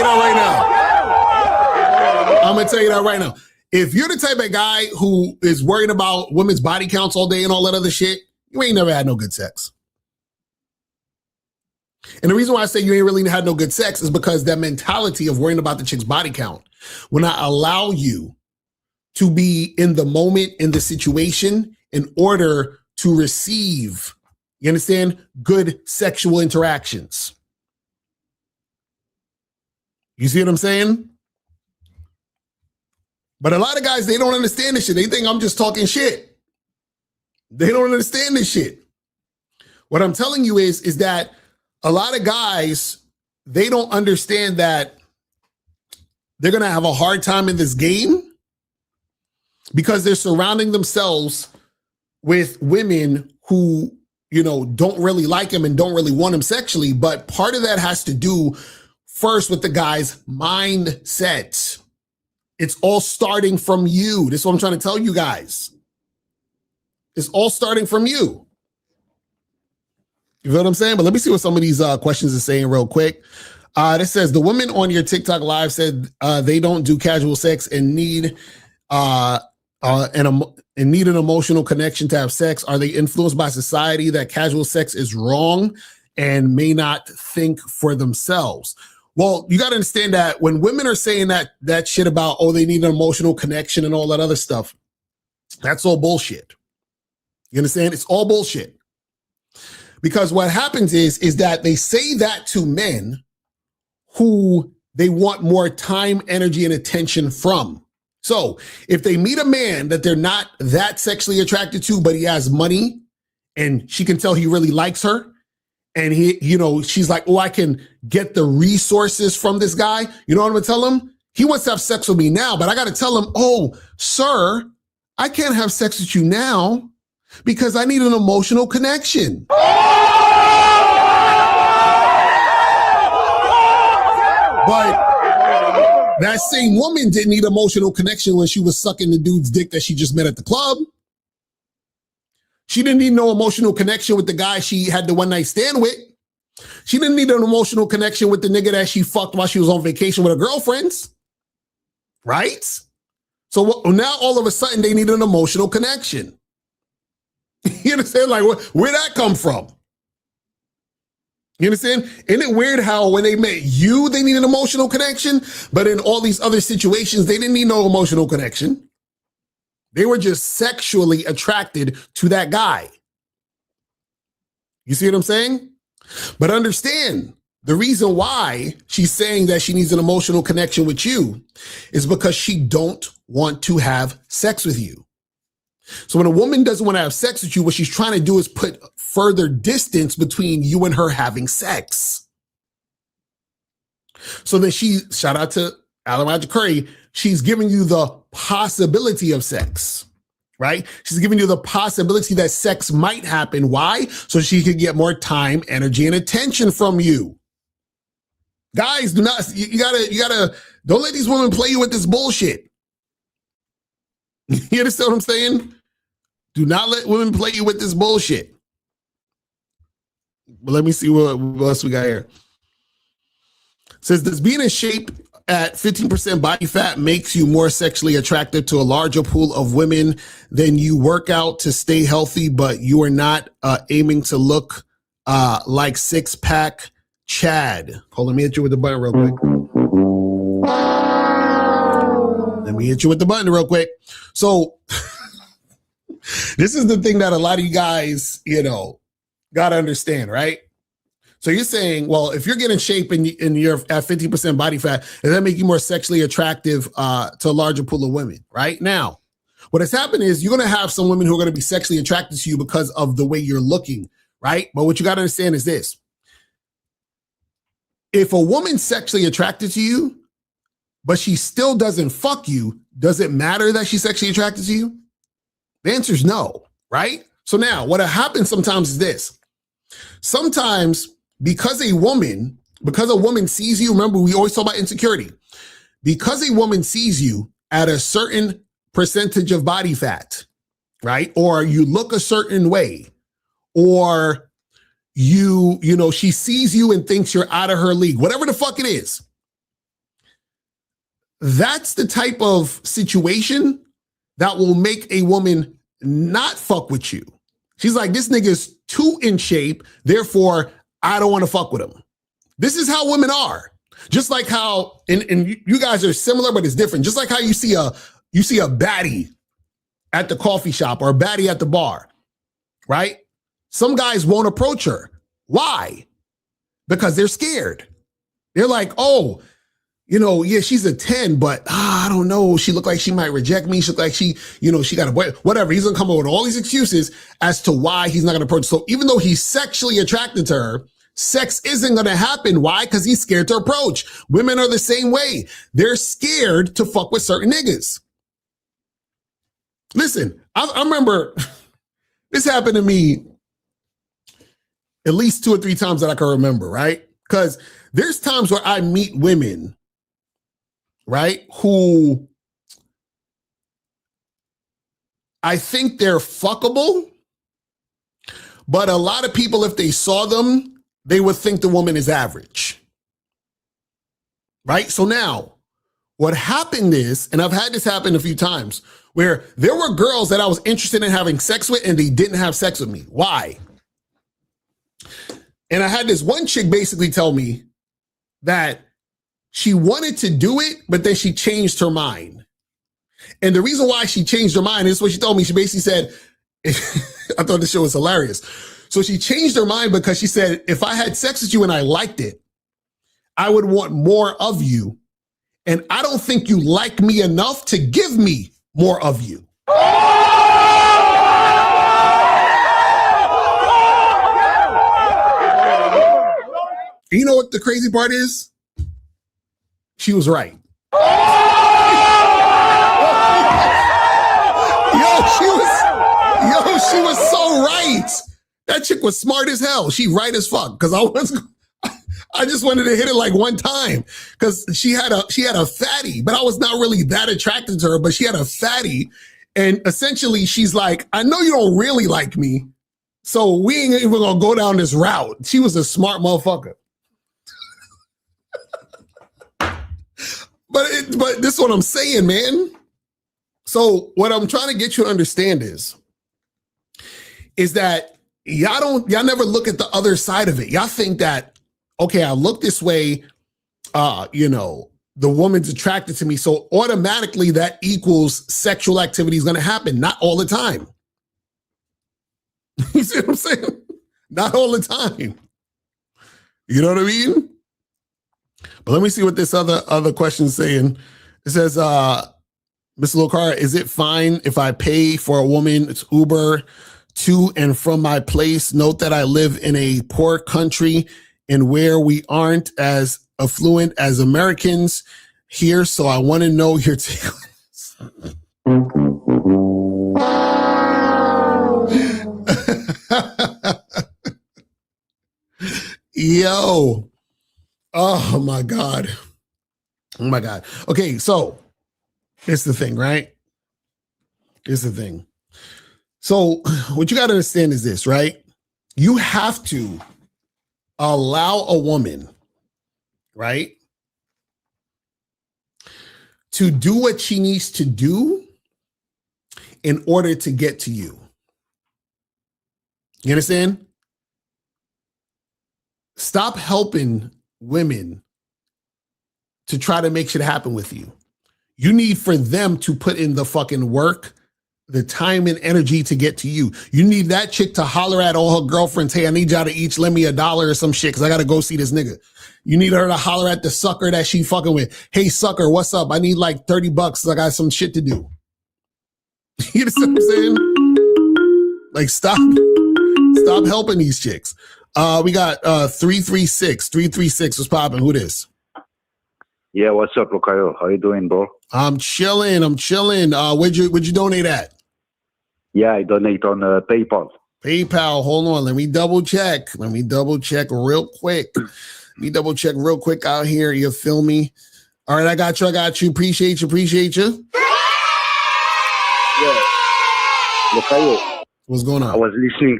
you that right now. If you're the type of guy who is worried about women's body counts all day and all that other shit, you ain't never had no good sex. And the reason why I say you ain't really had no good sex is because that mentality of worrying about the chick's body count will not allow you to be in the moment, in the situation, in order to receive, you understand, good sexual interactions. You see what I'm saying? But a lot of guys, they don't understand this shit. They think I'm just talking shit. They don't understand this shit. What I'm telling you is that a lot of guys, they don't understand that they're going to have a hard time in this game because they're surrounding themselves with women who, you know, don't really like him and don't really want him sexually. But part of that has to do first with the guy's mindset. It's all starting from you. This is what I'm trying to tell you guys. It's all starting from you. You feel what I'm saying? But let me see what some of these questions are saying real quick. This says, the women on your TikTok live said they don't do casual sex and need an emotional connection to have sex. Are they influenced by society that casual sex is wrong and may not think for themselves? Well, you got to understand that when women are saying that shit about, oh, they need an emotional connection and all that other stuff, that's all bullshit. You understand? It's all bullshit. Because what happens is that they say that to men who they want more time, energy, and attention from. So if they meet a man that they're not that sexually attracted to, but he has money and she can tell he really likes her, and he, you know, she's like, oh, I can get the resources from this guy. You know what I'm gonna tell him? He wants to have sex with me now, but I got to tell him, oh, sir, I can't have sex with you now because I need an emotional connection. But that same woman didn't need emotional connection when she was sucking the dude's dick that she just met at the club. She didn't need no emotional connection with the guy she had the one night stand with. She didn't need an emotional connection with the nigga that she fucked while she was on vacation with her girlfriends. Right? So now all of a sudden they need an emotional connection. You understand? Like, where'd that come from? You understand? Isn't it weird how when they met you, they need an emotional connection, but in all these other situations, they didn't need no emotional connection. They were just sexually attracted to that guy. You see what I'm saying? But understand, the reason why she's saying that she needs an emotional connection with you is because she don't want to have sex with you. So when a woman doesn't want to have sex with you, what she's trying to do is put further distance between you and her having sex. So then shout out to Alan Roger Curry, she's giving you the possibility of sex, right? She's giving you the possibility that sex might happen. Why? So she could get more time, energy, and attention from you. Guys, you gotta, don't let these women play you with this bullshit. You understand what I'm saying? Do not let women play you with this bullshit. But let me see what else we got here. It says, does being in shape at 15% body fat makes you more sexually attractive to a larger pool of women than you work out to stay healthy, but you are not aiming to look like six-pack Chad? Hold on, let me hit you with the button real quick. Let me hit you with the button real quick. So this is the thing that a lot of you guys, got to understand, right? So you're saying, well, if you're getting shape and you're at 50% body fat, does that make you more sexually attractive to a larger pool of women, right? Now, what has happened is you're going to have some women who are going to be sexually attracted to you because of the way you're looking, right? But what you got to understand is this. If a woman's sexually attracted to you, but she still doesn't fuck you, does it matter that she's sexually attracted to you? The answer is no, right? So now what happens sometimes is this. Sometimes because a woman sees you, remember we always talk about insecurity. Because a woman sees you at a certain percentage of body fat, right? Or you look a certain way, or she sees you and thinks you're out of her league, whatever the fuck it is. That's the type of situation that will make a woman not fuck with you. She's like, this nigga's too in shape, therefore I don't want to fuck with him. This is how women are. Just like how, and you guys are similar, but it's different. Just like how you see a baddie at the coffee shop or a baddie at the bar, right? Some guys won't approach her. Why? Because they're scared. They're like, oh, yeah, she's a 10, but I don't know. She looked like she might reject me. She looked like she got a boy, whatever. He's going to come up with all these excuses as to why he's not going to approach. So even though he's sexually attracted to her, sex isn't going to happen. Why? Because he's scared to approach. Women are the same way. They're scared to fuck with certain niggas. Listen, I remember this happened to me at least 2 or 3 times that I can remember, right? Because there's times where I meet women, right, who I think they're fuckable, but a lot of people, if they saw them, they would think the woman is average, right? So now, what happened is, and I've had this happen a few times, where there were girls that I was interested in having sex with and they didn't have sex with me. Why? And I had this one chick basically tell me that she wanted to do it, but then she changed her mind. And the reason why she changed her mind is what she told me. She basically said, I thought this show was hilarious. So she changed her mind because she said, if I had sex with you and I liked it, I would want more of you. And I don't think you like me enough to give me more of you. You know what the crazy part is? She was right. She was so right. That chick was smart as hell. She right as fuck. Cause I just wanted to hit it like one time. Cause she had a fatty, but I was not really that attracted to her, but she had a fatty. And essentially she's like, I know you don't really like me, so we ain't even gonna go down this route. She was a smart motherfucker. But this is what I'm saying, man. So what I'm trying to get you to understand is that y'all never look at the other side of it. Y'all think that, okay, I look this way, the woman's attracted to me, so automatically that equals sexual activity is going to happen. Not all the time. You see what I'm saying? Not all the time. You know what I mean? But let me see what this other question is saying. It says, Mr. Locario, is it fine if I pay for a woman? It's Uber to and from my place. Note that I live in a poor country and where we aren't as affluent as Americans here. So I want to know your take on this. Yo. Oh my God. Oh my God. Okay, so it's the thing, right? It's the thing. So what you got to understand is this, right? You have to allow a woman, right, to do what she needs to do in order to get to you. You understand? Stop helping women to try to make shit happen with you. You need for them to put in the fucking work, the time and energy to get to you. You need that chick to holler at all her girlfriends, hey, I need y'all to each lend me $1 or some shit because I got to go see this nigga. You need her to holler at the sucker that she fucking with. Hey, sucker, what's up? I need like $30. I got some shit to do. You know what I'm saying? Like, stop helping these chicks. We got 336. 336 was popping. Who this? Yeah, what's up, Locario? How you doing, bro? I'm chilling. Where'd you donate at? Yeah, I donate on PayPal. PayPal. Hold on. Let me double check real quick. Out here. You feel me? All right, I got you. Appreciate you. Yeah. Locario. What's going on? I was listening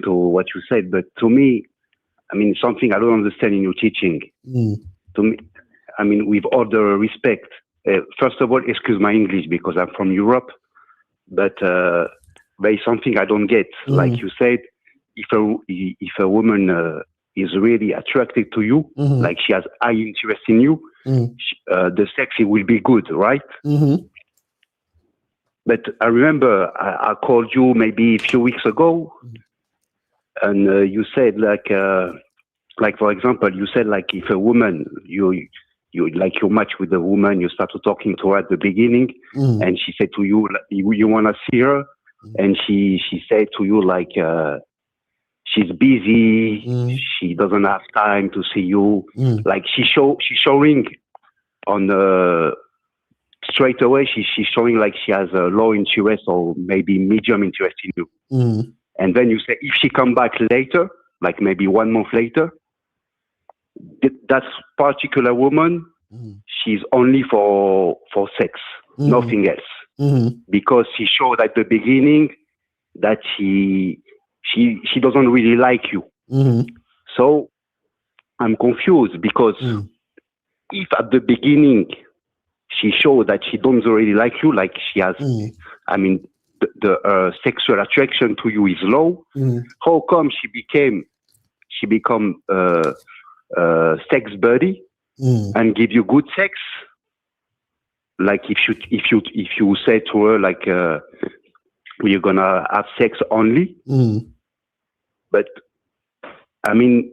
to what you said, but to me, I mean, something I don't understand in your teaching. To me, I mean, with all the respect, first of all, excuse my English because I'm from Europe, but there is something I don't get. Like you said, if a woman is really attracted to you, like she has high interest in you, the sex will be good, right? But I remember I called you maybe a few weeks ago, and you said like for example, you said like if a woman you match with the woman, you start to talking to her at the beginning, and she said to you, you want to see her, and she said to you like she's busy, she doesn't have time to see you, like she's showing on straight away she's showing like she has a low interest or maybe medium interest in you, and then you say if she come back later, like maybe 1 month later, that particular woman, she's only for sex, nothing else, because she showed at the beginning that she doesn't really like you. So I'm confused because if at the beginning she showed that she doesn't really like you, like she has, I mean, the sexual attraction to you is low, how come she become sex buddy and give you good sex? Like if you say to her like we're gonna have sex only, but I mean,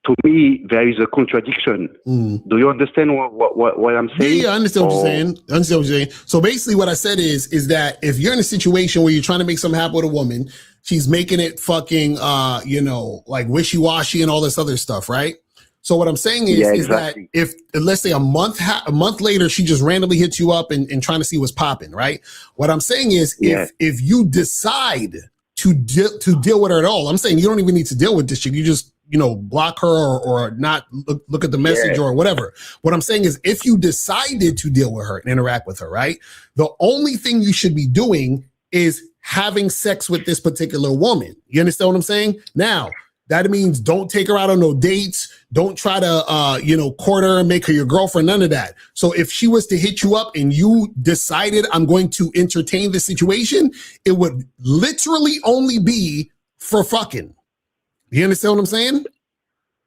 to me there is a contradiction. Do you understand what I'm saying? Yeah, I understand what you're saying. I understand what you're saying. So basically what I said is that if you're in a situation where you're trying to make something happen with a woman, she's making it fucking like wishy-washy and all this other stuff, right? So what I'm saying is that if, let's say a month later, she just randomly hits you up and trying to see what's popping, right? What I'm saying is if you decide to deal with her at all, I'm saying you don't even need to deal with this shit. You just, block her or not look at the message or whatever. What I'm saying is if you decided to deal with her and interact with her, right? The only thing you should be doing is having sex with this particular woman. You understand what I'm saying? Now, that means don't take her out on no dates. Don't try to, court her and make her your girlfriend, none of that. So if she was to hit you up and you decided I'm going to entertain this situation, it would literally only be for fucking. You understand what I'm saying?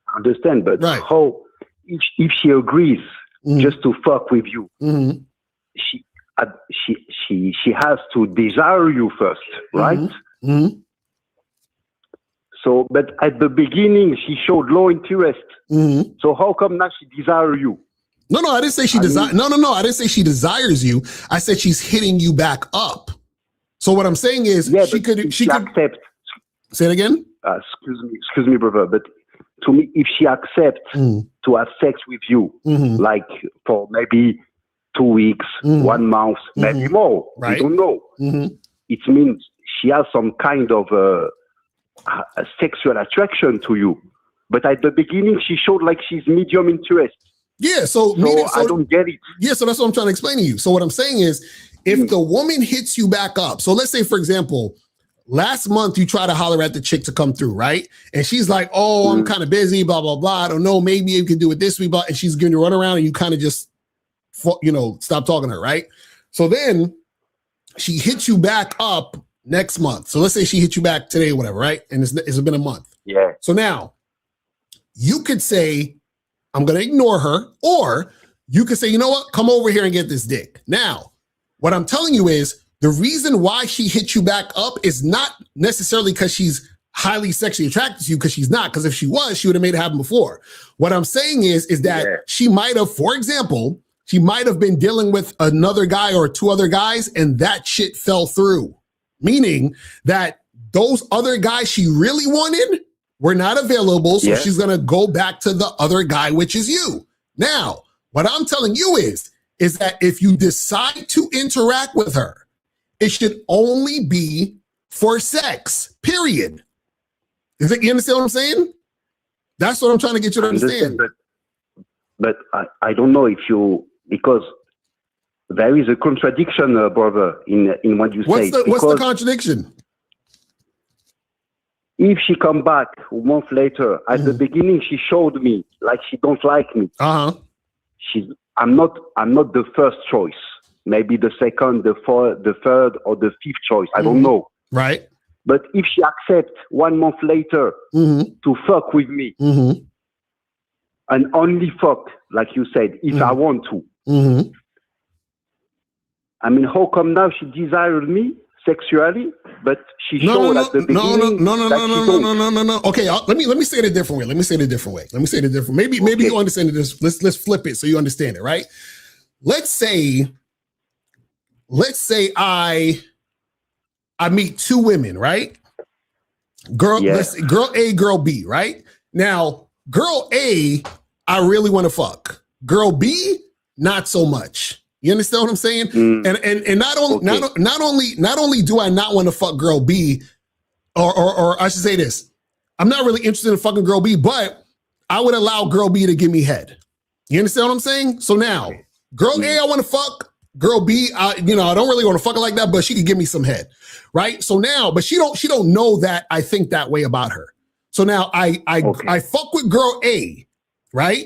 I understand, but how, if she agrees just to fuck with you, she has to desire you first, right? So, but at the beginning, she showed low interest. So how come now she desires you? No, I didn't say she desires. No, I didn't say she desires you. I said she's hitting you back up. So what I'm saying is she could accept. Say it again. Excuse me, brother. But to me, if she accepts to have sex with you, like for maybe 2 weeks, 1 month, maybe more, I don't know. It means she has some kind of a sexual attraction to you, but at the beginning she showed like she's medium interest. Yeah, so I don't get it. Yeah, so that's what I'm trying to explain to you. So what I'm saying is, if the woman hits you back up, so let's say for example, last month you try to holler at the chick to come through, right? And she's like, "Oh, I'm kind of busy, blah blah blah. I don't know, maybe you can do it this week," blah, and she's going to run around, and you kind of just, stop talking to her, right? So then she hits you back up next month. So let's say she hit you back today, whatever, right? And it's been a month. Yeah. So now you could say, I'm going to ignore her, or you could say, you know what? Come over here and get this dick. Now, what I'm telling you is the reason why she hit you back up is not necessarily because she's highly sexually attracted to you, because she's not. Because if she was, she would have made it happen before. What I'm saying is that she might have, for example, she might have been dealing with another guy or 2 other guys, and that shit fell through. Meaning that those other guys she really wanted were not available, so she's going to go back to the other guy, which is you. Now, what I'm telling you is that if you decide to interact with her, it should only be for sex, period. You understand what I'm saying? That's what I'm trying to get you to understand. But I don't know if because there is a contradiction, brother, in what you say. What's the contradiction? If she come back a month later, at the beginning she showed me like she don't like me. I'm not the first choice. Maybe the second, the third, or the 5th choice. I don't know. Right. But if she accepts 1 month later to fuck with me, and only fuck, like you said, if I want to. I mean, how come now she desired me sexually, but she showed at the beginning no. Okay, let me say it a different way. Let me say it a different way. Maybe you understand this. Let's flip it so you understand it, right? Let's say I meet two women, right? Girl A, girl B, right? Now, girl A, I really want to fuck. Girl B, not so much. You understand what I'm saying? And not only do I not want to fuck girl B, or I should say this, I'm not really interested in fucking girl B, but I would allow girl B to give me head. You understand what I'm saying? So now, girl A, I want to fuck. Girl B, I don't really want to fuck her like that, but she could give me some head, right? So now, but she don't know that I think that way about her. So now I fuck with girl A, right?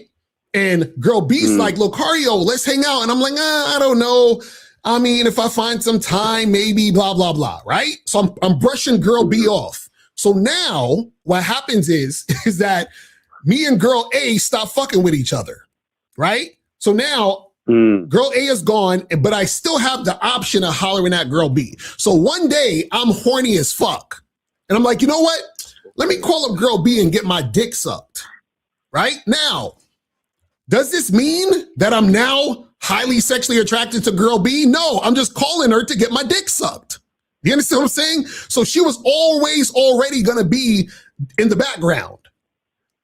And girl B's like, Locario, let's hang out. And I'm like, I don't know. I mean, if I find some time, maybe blah, blah, blah, right? So I'm brushing girl B off. So now what happens is that me and girl A stop fucking with each other, right? So now girl A is gone, but I still have the option of hollering at girl B. So one day I'm horny as fuck. And I'm like, you know what? Let me call up girl B and get my dick sucked, right? Now, does this mean that I'm now highly sexually attracted to girl B? No, I'm just calling her to get my dick sucked. You understand what I'm saying? So she was always already going to be in the background.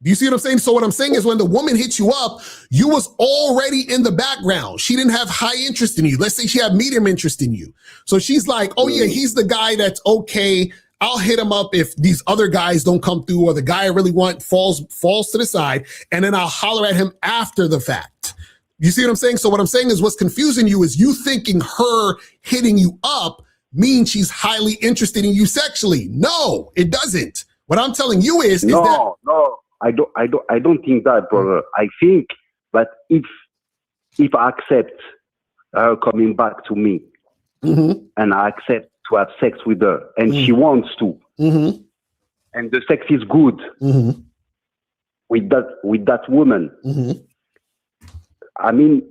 Do you see what I'm saying? So what I'm saying is when the woman hits you up, you was already in the background. She didn't have high interest in you. Let's say she had medium interest in you. So she's like, oh yeah, he's the guy that's okay. I'll hit him up if these other guys don't come through or the guy I really want falls to the side, and then I'll holler at him after the fact. You see what I'm saying? So what I'm saying is what's confusing you is you thinking her hitting you up means she's highly interested in you sexually. No, it doesn't. What I'm telling you is that I don't think that, brother. I think that if I accept her coming back to me and I accept to have sex with her and she wants to, and the sex is good with that woman, I mean,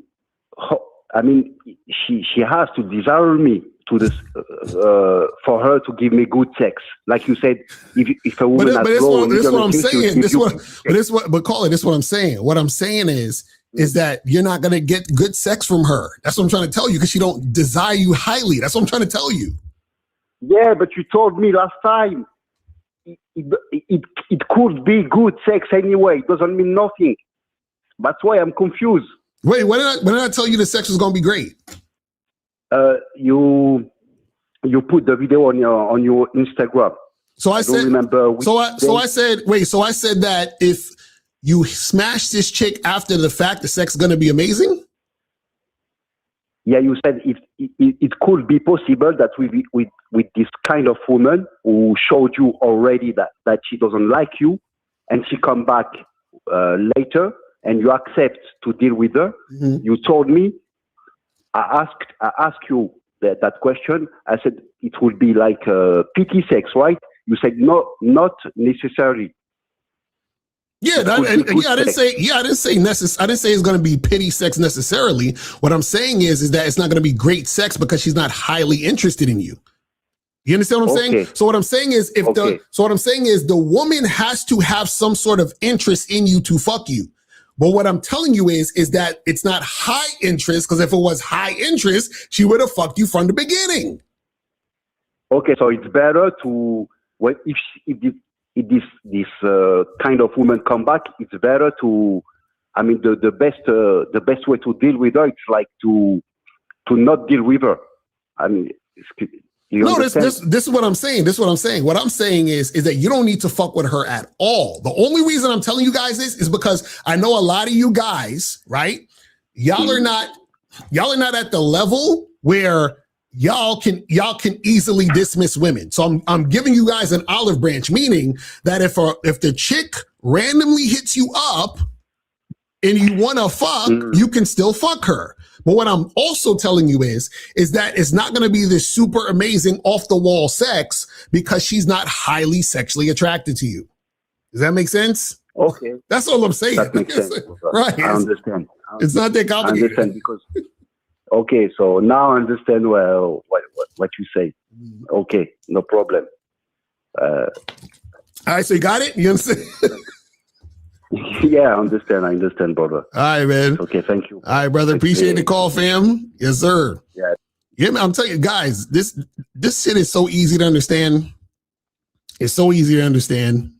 she has to desire me to this for her to give me good sex. Like you said, if a woman this is what I'm saying. This is what I'm saying. What I'm saying is that you're not gonna get good sex from her. That's what I'm trying to tell you, because she don't desire you highly. That's what I'm trying to tell you. Yeah, but you told me last time it could be good sex anyway. It doesn't mean nothing. That's why I'm confused. Wait, when did I tell you the sex was gonna be great? You put the video on your Instagram. So I said that if you smash this chick after the fact, the sex is gonna be amazing. Yeah, you said it could be possible that with this kind of woman who showed you already that she doesn't like you, and she come back later, and you accept to deal with her. You told me. I asked you that question. I said it would be like pity sex, right? You said no, not necessarily. Yeah, I didn't say it's going to be pity sex necessarily. What I'm saying is that it's not going to be great sex because she's not highly interested in you. You understand what I'm saying? So what I'm saying is the woman has to have some sort of interest in you to fuck you. But what I'm telling you is that it's not high interest, because if it was high interest, she would have fucked you from the beginning. Okay, so it's better to if this kind of woman come back, it's better to. I mean, the best way to deal with her, it's like to not deal with her. I mean, this is what I'm saying. What I'm saying is that you don't need to fuck with her at all. The only reason I'm telling you guys this is because I know a lot of you guys, right? Y'all are not at the level where y'all can easily dismiss women. So I'm giving you guys an olive branch, meaning that if the chick randomly hits you up and you want to fuck, you can still fuck her. But what I'm also telling you is that it's not going to be this super amazing off the wall sex because she's not highly sexually attracted to you. Does that make sense? Okay. That's all I'm saying. That makes sense. Right. I understand. It's not that complicated. I understand because, okay, so now I understand what you say. Okay, no problem. All right, so you got it? You understand? Yeah, I understand, brother. All right, man. Okay, thank you. All right, brother. Appreciate the call, fam. Yes, sir. Yeah. Yeah, man, I'm telling you, guys, this shit is so easy to understand. It's so easy to understand.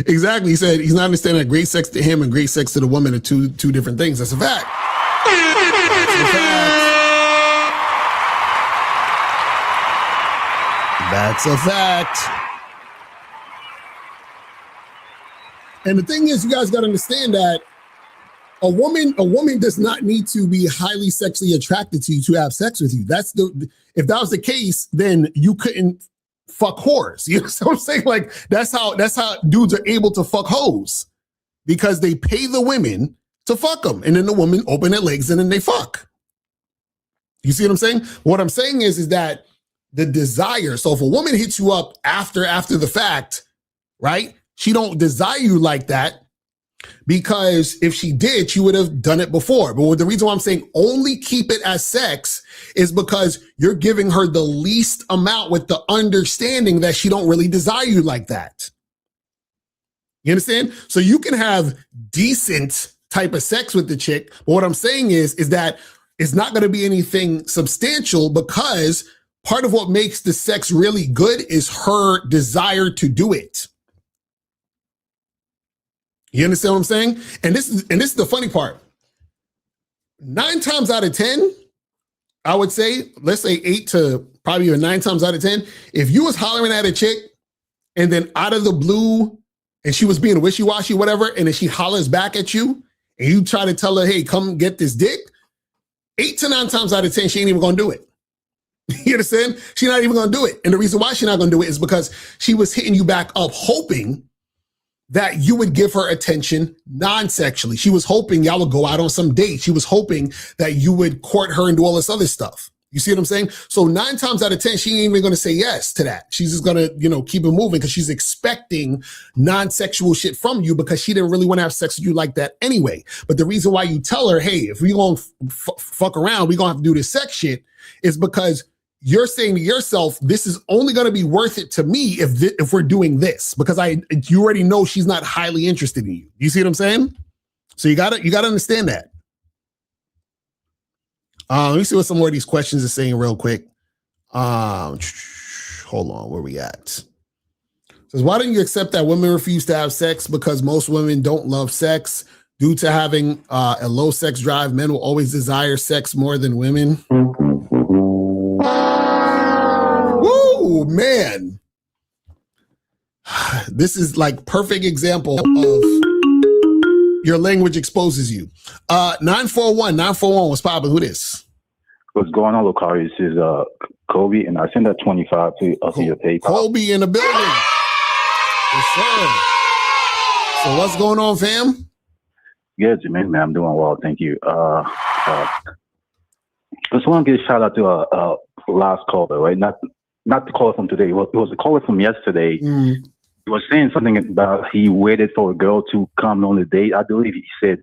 Exactly. He said he's not understanding that great sex to him and great sex to the woman are two different things. That's a fact. That's a fact. And the thing is, you guys got to understand that a woman does not need to be highly sexually attracted to you to have sex with you. If that was the case, then you couldn't fuck whores. You know what I'm saying? Like that's how dudes are able to fuck hoes, because they pay the women to fuck them, and then the women open their legs and then they fuck. You see what I'm saying? What I'm saying is that the desire. So if a woman hits you up after the fact, right? She don't desire you like that, because if she did, she would have done it before. But the reason why I'm saying only keep it as sex is because you're giving her the least amount with the understanding that she don't really desire you like that. You understand? So you can have decent type of sex with the chick. But what I'm saying is that it's not going to be anything substantial, because part of what makes the sex really good is her desire to do it. You understand what I'm saying? And this is the funny part. 9 times out of 10, I would say, let's say 8 to probably even 9 times out of 10, if you was hollering at a chick and then out of the blue and she was being wishy-washy, whatever, and then she hollers back at you and you try to tell her, hey, come get this dick, 8 to 9 times out of 10, she ain't even gonna do it. You understand? She's not even gonna do it. And the reason why she's not gonna do it is because she was hitting you back up hoping that you would give her attention non-sexually. She was hoping y'all would go out on some date. She was hoping that you would court her and do all this other stuff. You see what I'm saying? So 9 times out of 10, she ain't even going to say yes to that. She's just going to, keep it moving, because she's expecting non-sexual shit from you, because she didn't really want to have sex with you like that anyway. But the reason why you tell her, hey, if we going to fuck around, we going to have to do this sex shit, is because you're saying to yourself, this is only going to be worth it to me if we're doing this, because you already know she's not highly interested in you. You see what I'm saying? So you gotta understand that. Let me see what some more of these questions are saying real quick. Hold on, where we at? Says, why don't you accept that women refuse to have sex? Because most women don't love sex. Due to having a low sex drive, men will always desire sex more than women. Woo, man. This is like perfect example of your language exposes you. 941, what's poppin'? Who this? What's going on, Locario? This is Kobe, and I sent that 25 to your PayPal. Kobe in the building. Yes, sir. So what's going on, fam? Good, man. I'm doing well, thank you. Just want to give a shout out to last caller, right? Not the caller from today. It was the caller from yesterday. He was saying something about he waited for a girl to come on the date. I believe he said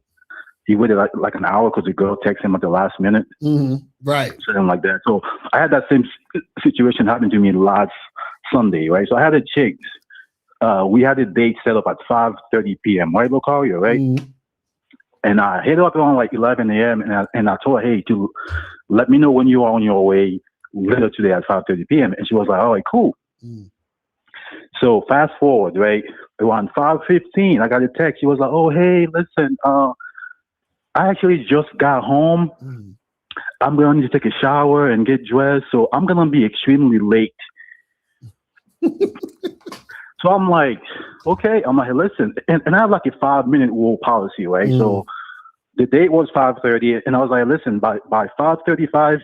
he waited like an hour because the girl texted him at the last minute. Right. Something like that. So I had that same situation happen to me last Sunday, right? So I had a chick. We had a date set up at 5:30 p.m., right, Locario, right? And I hit her up around like 11 a.m. and I told her, hey, to let me know when you are on your way later today at 5:30 p.m. And she was like, all right, cool. So fast forward, right? Around 5:15, I got a text. She was like, oh, hey, listen, I actually just got home. I'm going to need to take a shower and get dressed. So I'm going to be extremely late. So I'm like, okay. I'm like, listen, and I have like a 5-minute rule policy, right? So the date was 5:30, and I was like, listen, by 5:35,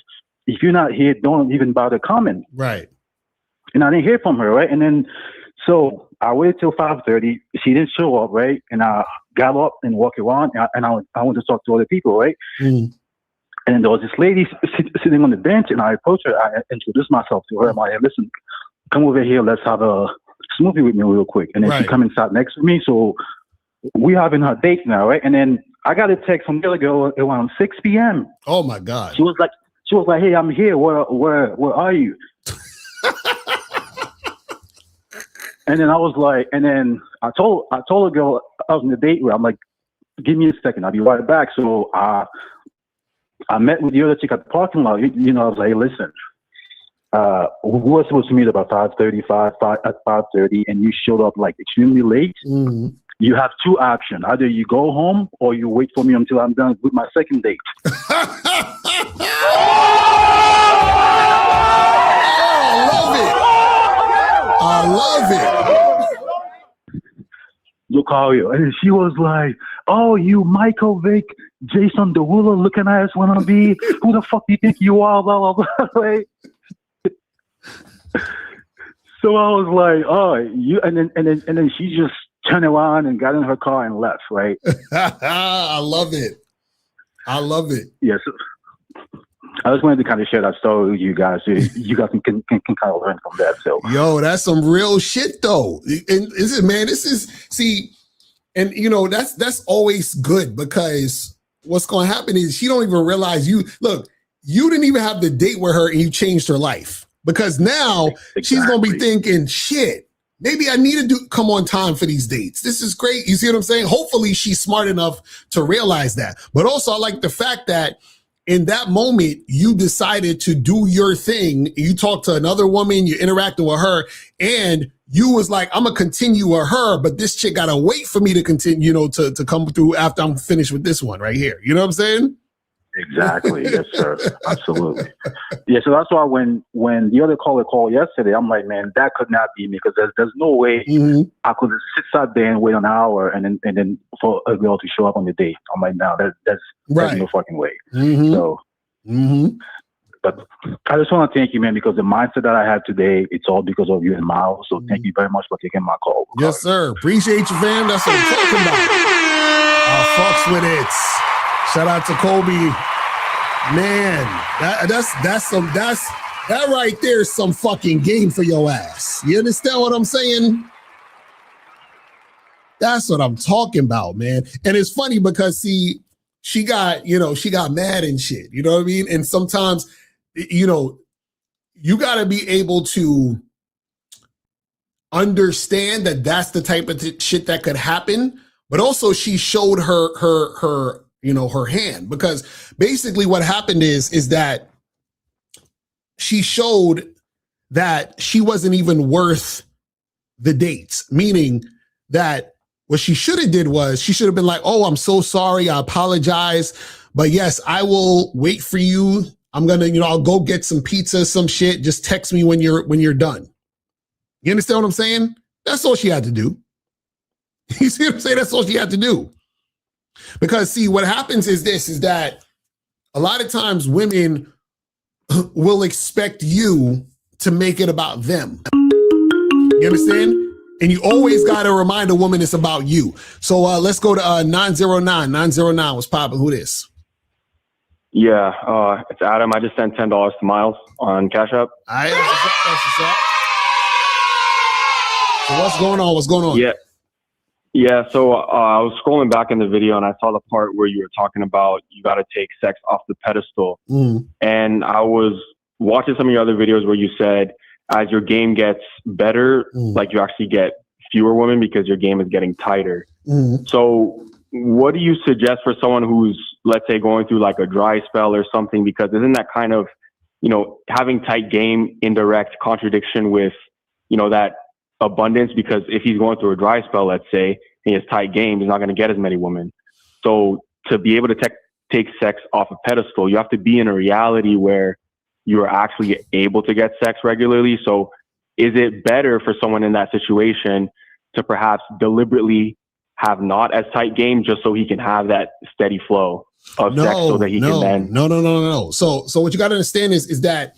if you're not here, don't even bother coming. Right. And I didn't hear from her, right? And then, so I waited till 5:30. She didn't show up, right? And I got up and walked around, and I went to talk to other people, right? And there was this lady sitting on the bench, and I approached her. I introduced myself to her. I'm like, hey, listen, come over here. Let's have a smoothie with me real quick. And then she come and sat next to me. So we having her date now, right? And then I got a text from the other girl around 6 p.m. Oh my God. She was She was like, "Hey, I'm here. Where are you?" And then I was like, and then I told the girl I was on the date with. I'm like, "Give me a second. I'll be right back." So I met with the other chick at the parking lot. You know, I was like, "Hey, listen, we were supposed to meet about 5:35 at 5:30, and you showed up like extremely late. Mm-hmm. You have two options: either you go home or you wait for me until I'm done with my second date." I love it. Locario. And she was like, "Oh, you Michael Vick, Jason Derulo looking ass wannabe. Who the fuck do you think you are?" Blah, blah, blah. Like, so I was like, "Oh, you," and then she just turned around and got in her car and left, right? I love it. I love it. Yes. I just wanted to kind of share that story with you guys. So you guys can kind of learn from that. So, yo, that's some real shit, though. And and you know, that's always good, because what's going to happen is she don't even realize you didn't even have the date with her and you changed her life, because now she's going to be thinking, shit, maybe I need to come on time for these dates. This is great. You see what I'm saying? Hopefully she's smart enough to realize that. But also I like the fact that in that moment, you decided to do your thing. You talked to another woman, you interacted with her, and you was like, I'm gonna continue with her, but this chick gotta wait for me to continue, you know, to come through after I'm finished with this one right here. You know what I'm saying? Exactly. Yes, sir. Absolutely. Yeah. So that's why when the other caller called yesterday, I'm like, man, that could not be me, because there's no way I could sit there and wait an hour and then for a girl to show up on the date. I'm like, no, there's no fucking way. So, but I just want to thank you, man, because the mindset that I have today, it's all because of you and Miles. So thank you very much for taking my call. Yes, sir. Appreciate you, fam. That's what I'm talking about. I fucks with it. Shout out to Kobe. Man, that right there is some fucking game for your ass. You understand what I'm saying? That's what I'm talking about, man. And it's funny because see, she got mad and shit. You know what I mean? And sometimes, you know, you got to be able to understand that that's the type of shit that could happen. But also she showed her hand, because basically what happened is that she showed that she wasn't even worth the dates, meaning that what she should have did was she should have been like, "Oh, I'm so sorry. I apologize. But yes, I will wait for you. I'm going to, I'll go get some pizza, some shit. Just text me when you're done." You understand what I'm saying? That's all she had to do. You see what I'm saying? That's all she had to do. Because see, what happens is that a lot of times women will expect you to make it about them. You understand? And you always got to remind a woman it's about you. So let's go to 909. 909, what's popping? Who this? Yeah, it's Adam. I just sent $10 to Miles on Cash App. All right, that's what's up. So what's going on? Yeah, so I was scrolling back in the video and I saw the part where you were talking about you got to take sex off the pedestal. And I was watching some of your other videos where you said as your game gets better, like you actually get fewer women because your game is getting tighter. So what do you suggest for someone who's, let's say, going through like a dry spell or something? Because isn't that kind of, having tight game in direct contradiction with, that abundance? Because if he's going through a dry spell, let's say, and he has tight game, he's not going to get as many women. So to be able to take sex off a pedestal, you have to be in a reality where you are actually able to get sex regularly. So is it better for someone in that situation to perhaps deliberately have not as tight game just so he can have that steady flow of sex so that he can then... No. So what you got to understand is that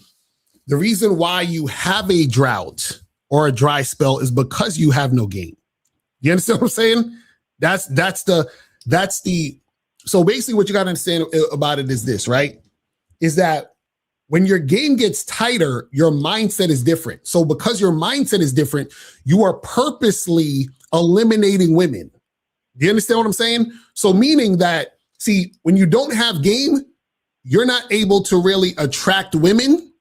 the reason why you have a drought or a dry spell is because you have no game. You understand what I'm saying? That's the so basically what you got to understand about it is this, right? Is that when your game gets tighter, your mindset is different. So because your mindset is different, you are purposely eliminating women. Do you understand what I'm saying? So meaning that, see, when you don't have game, you're not able to really attract women,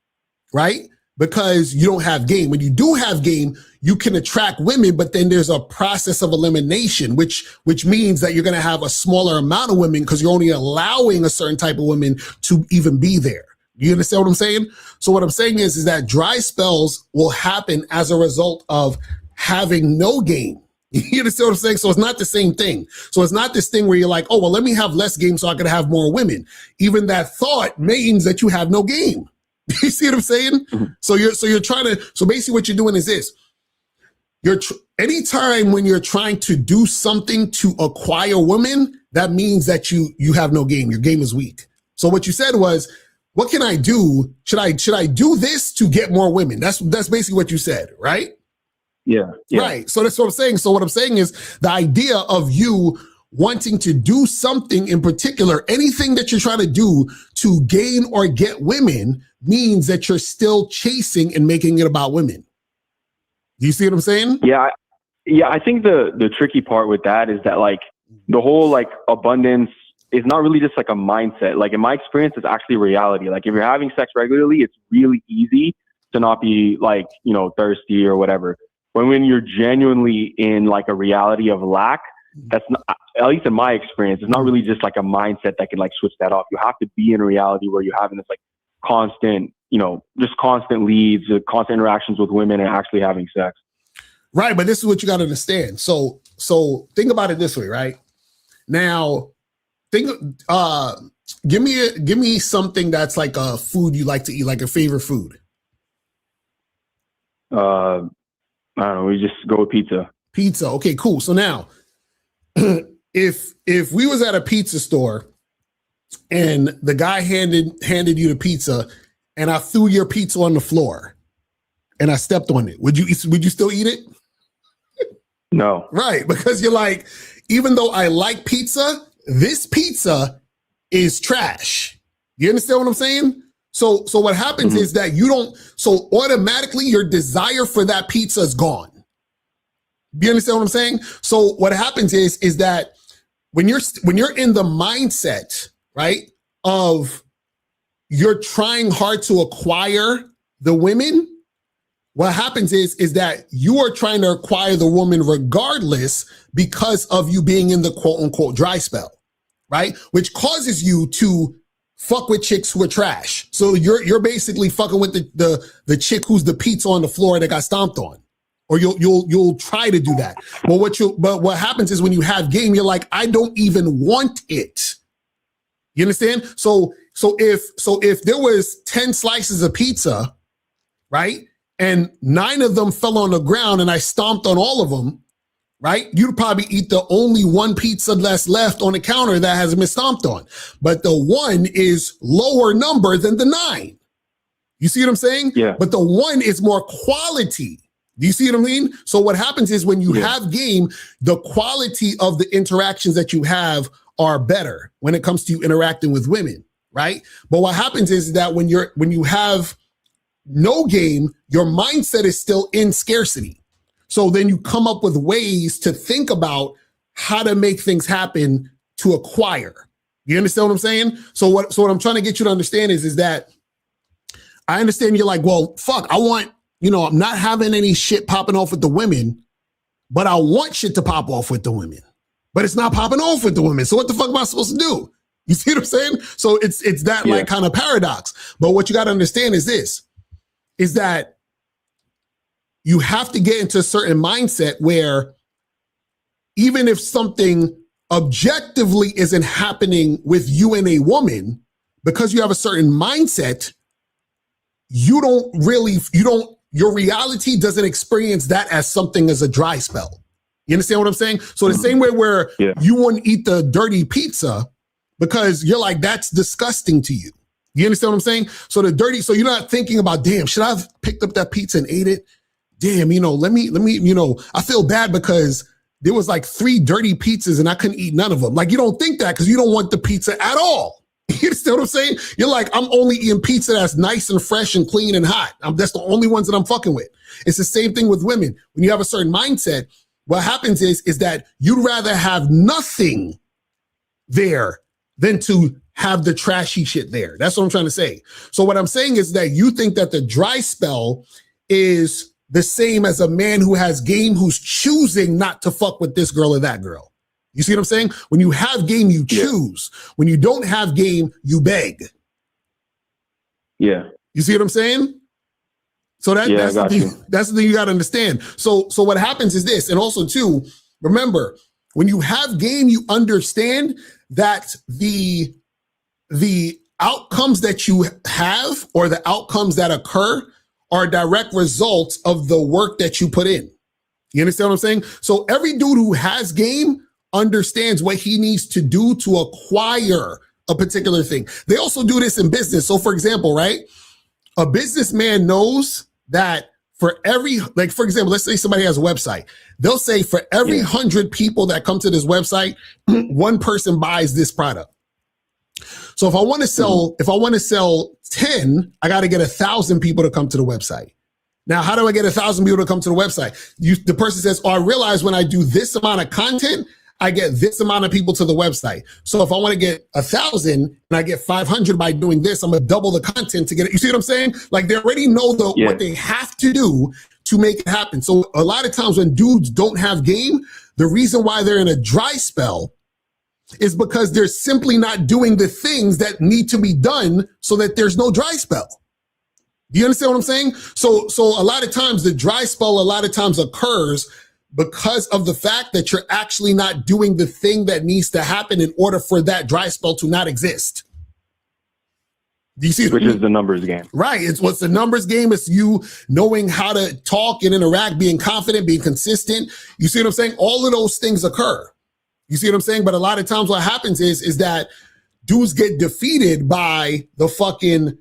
right? Because you don't have game. When you do have game, you can attract women, but then there's a process of elimination, which means that you're going to have a smaller amount of women because you're only allowing a certain type of women to even be there. You understand what I'm saying? So what I'm saying is that dry spells will happen as a result of having no game. You understand what I'm saying? So it's not the same thing. So it's not this thing where you're like, oh, well, let me have less game so I can have more women. Even that thought means that you have no game. You see what I'm saying? Mm-hmm. So you're trying to, so basically what you're doing is this. Anytime when you're trying to do something to acquire women, that means that you have no game. Your game is weak. So what you said was, what can I do? Should I do this to get more women? That's basically what you said, right? Yeah. Right. So that's what I'm saying. So what I'm saying is the idea of you wanting to do something in particular, anything that you're trying to do to gain or get women means that you're still chasing and making it about women. Do you see what I'm saying? Yeah. I think the tricky part with that is that like the whole like abundance is not really just like a mindset. Like in my experience, it's actually reality. Like if you're having sex regularly, it's really easy to not be like, thirsty or whatever. When you're genuinely in like a reality of lack, that's not, at least in my experience, it's not really just like a mindset that can like switch that off. You have to be in a reality where you're having this like constant, just constant leads, constant interactions with women and actually having sex. Right. But this is what you got to understand. So think about it this way, right? Now, give me something that's like a food you like to eat, like a favorite food. I don't know. We just go with pizza. Pizza. Okay, cool. So now, if we was at a pizza store and the guy handed you the pizza and I threw your pizza on the floor and I stepped on it, would you still eat it? No. Right, because you're like, even though I like pizza, this pizza is trash. You understand what I'm saying? So what happens is that so automatically your desire for that pizza is gone. Do you understand what I'm saying? So what happens is that when you're in the mindset, right, of you're trying hard to acquire the women, what happens is that you are trying to acquire the woman regardless because of you being in the quote unquote dry spell, right? Which causes you to fuck with chicks who are trash. So you're basically fucking with the chick who's the pizza on the floor that got stomped on. Or you'll try to do that. But what happens is when you have game, you're like, I don't even want it. You understand? So if there was 10 slices of pizza, right? And 9 of them fell on the ground and I stomped on all of them, right? You'd probably eat the only one pizza that's left on the counter that hasn't been stomped on. But the 1 is lower number than the 9. You see what I'm saying? Yeah. But the 1 is more quality. Do you see what I mean? So what happens is when you have game, the quality of the interactions that you have are better when it comes to you interacting with women, right? But what happens is that when you have no game, your mindset is still in scarcity. So then you come up with ways to think about how to make things happen to acquire. You understand what I'm saying? So what I'm trying to get you to understand is that I understand you're like, well, fuck, I want, I'm not having any shit popping off with the women, but I want shit to pop off with the women. But it's not popping off with the women. So what the fuck am I supposed to do? You see what I'm saying? So it's that like kind of paradox. But what you got to understand is this, is that you have to get into a certain mindset where even if something objectively isn't happening with you and a woman, because you have a certain mindset, your reality doesn't experience that as something as a dry spell. You understand what I'm saying? So the same way where you wouldn't eat the dirty pizza because you're like, that's disgusting to you. You understand what I'm saying? So so you're not thinking about, damn, should I have picked up that pizza and ate it? Damn, let me, I feel bad because there was like 3 dirty pizzas and I couldn't eat none of them. Like you don't think that because you don't want the pizza at all. You understand what I'm saying? You're like, I'm only eating pizza that's nice and fresh and clean and hot. That's the only ones that I'm fucking with. It's the same thing with women. When you have a certain mindset, what happens is that you'd rather have nothing there than to have the trashy shit there. That's what I'm trying to say. So what I'm saying is that you think that the dry spell is the same as a man who has game who's choosing not to fuck with this girl or that girl. You see what I'm saying? When you have game, you choose. When you don't have game, you beg. Yeah. You see what I'm saying? So that's the thing. That's the thing you got to understand. So what happens is this, and also too, remember, when you have game, you understand that the outcomes that you have or the outcomes that occur are direct results of the work that you put in. You understand what I'm saying? So every dude who has game understands what he needs to do to acquire a particular thing. They also do this in business. So for example, right? A businessman knows that for every, like, for example, let's say somebody has a website. They'll say for every 100 people that come to this website, one person buys this product. So if I want to sell 10, I got to get 1,000 people to come to the website. Now, how do I get 1,000 people to come to the website? The person says, oh, I realize when I do this amount of content, I get this amount of people to the website. So if I want to get 1,000 and I get 500 by doing this, I'm going to double the content to get it. You see what I'm saying? Like they already know what they have to do to make it happen. So a lot of times when dudes don't have game, the reason why they're in a dry spell is because they're simply not doing the things that need to be done so that there's no dry spell. Do you understand what I'm saying? So a lot of times the dry spell a lot of times occurs because of the fact that you're actually not doing the thing that needs to happen in order for that dry spell to not exist. Do you see Which is the numbers game. Right. It's what's the numbers game. It's you knowing how to talk and interact, being confident, being consistent. You see what I'm saying? All of those things occur. You see what I'm saying? But a lot of times what happens is that dudes get defeated by the fucking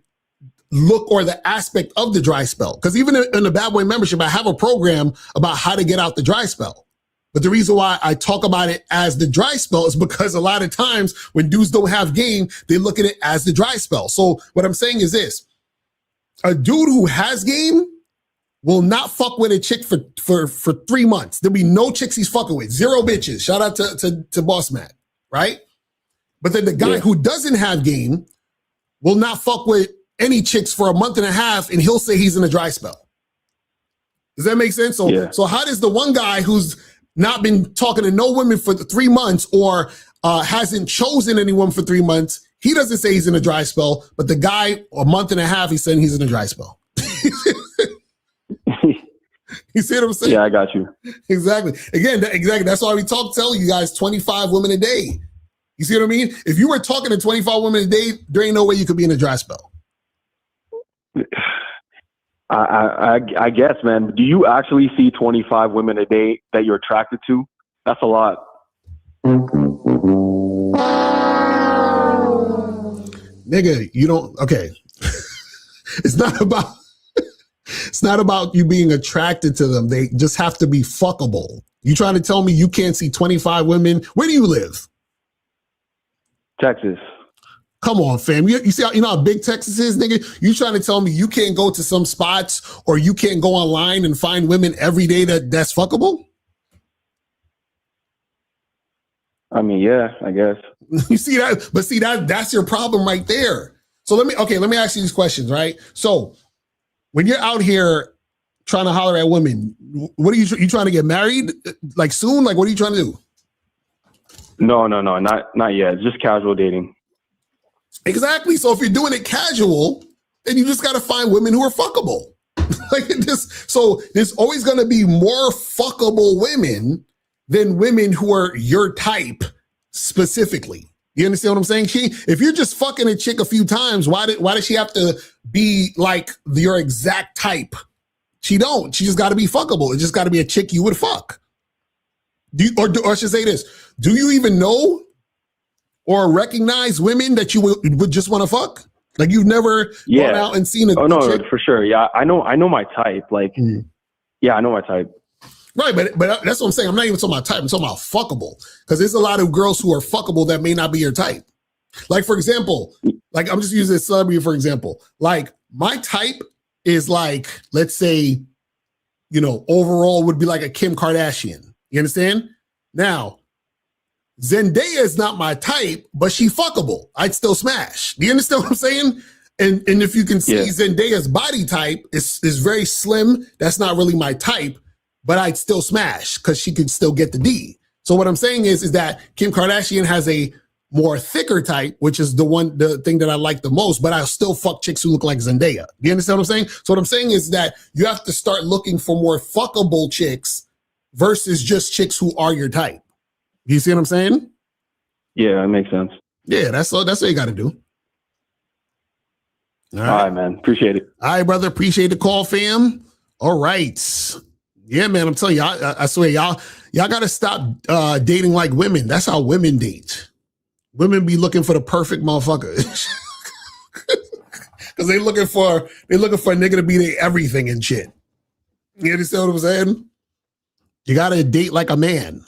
look or the aspect of the dry spell. Because even in the Bad Boy membership, I have a program about how to get out the dry spell. But the reason why I talk about it as the dry spell is because a lot of times when dudes don't have game, they look at it as the dry spell. So what I'm saying is this. A dude who has game will not fuck with a chick for 3 months. There'll be no chicks he's fucking with. 0 bitches. Shout out to Boss Matt, right? But then the guy who doesn't have game will not fuck with any chicks for a month and a half, and he'll say he's in a dry spell. Does that make sense? So how does the one guy who's not been talking to no women for 3 months or hasn't chosen anyone for 3 months, he doesn't say he's in a dry spell, but the guy a month and a half, he's saying he's in a dry spell. You see what I'm saying? Yeah, I got you. Exactly. Again, exactly. That's why we tell you guys 25 women a day. You see what I mean? If you were talking to 25 women a day, there ain't no way you could be in a dry spell. I guess, man. Do you actually see 25 women a day that you're attracted to? That's a lot. Nigga, you don't. Okay. It's not about you being attracted to them. They just have to be fuckable. You trying to tell me you can't see 25 women? Where do you live? Texas. Come on, fam. You see how, you know how big Texas is, nigga? You trying to tell me you can't go to some spots or you can't go online and find women every day that's fuckable? I mean, yeah, I guess. You see that? But see, that's your problem right there. So let me ask you these questions, right? So when you're out here trying to holler at women, what are you trying to get married like soon? Like, what are you trying to do? No, not yet. Just casual dating. Exactly. So if you're doing it casual, then you just got to find women who are fuckable. Like this. So there's always going to be more fuckable women than women who are your type specifically. You understand what I'm saying? If you're just fucking a chick a few times, why does she have to be like your exact type? She don't. She just got to be fuckable. It just got to be a chick you would fuck. Or I should say this. Do you even know or recognize women that you would just want to fuck? Like you've never gone out and seen a chick? For sure. Yeah, I know my type. Like, yeah, I know my type. Right, but that's what I'm saying. I'm not even talking about type. I'm talking about fuckable. Because there's a lot of girls who are fuckable that may not be your type. Like, for example, like I'm just using a celebrity for example. Like my type is like, let's say, overall would be like a Kim Kardashian. You understand? Now, Zendaya is not my type, but she fuckable. I'd still smash. Do you understand what I'm saying? And if you can see Zendaya's body type is very slim. That's not really my type, but I'd still smash because she could still get the D. So what I'm saying is that Kim Kardashian has a more thicker type, which is the thing that I like the most, but I still fuck chicks who look like Zendaya. Do you understand what I'm saying? So what I'm saying is that you have to start looking for more fuckable chicks versus just chicks who are your type. You see what I'm saying? Yeah, it makes sense. Yeah, that's what you got to do. All right, man. Appreciate it. All right, brother. Appreciate the call, fam. All right. Yeah, man. I'm telling you, I swear, y'all got to stop dating like women. That's how women date. Women be looking for the perfect motherfucker. Because they looking for a nigga to be their everything and shit. You understand what I'm saying? You got to date like a man.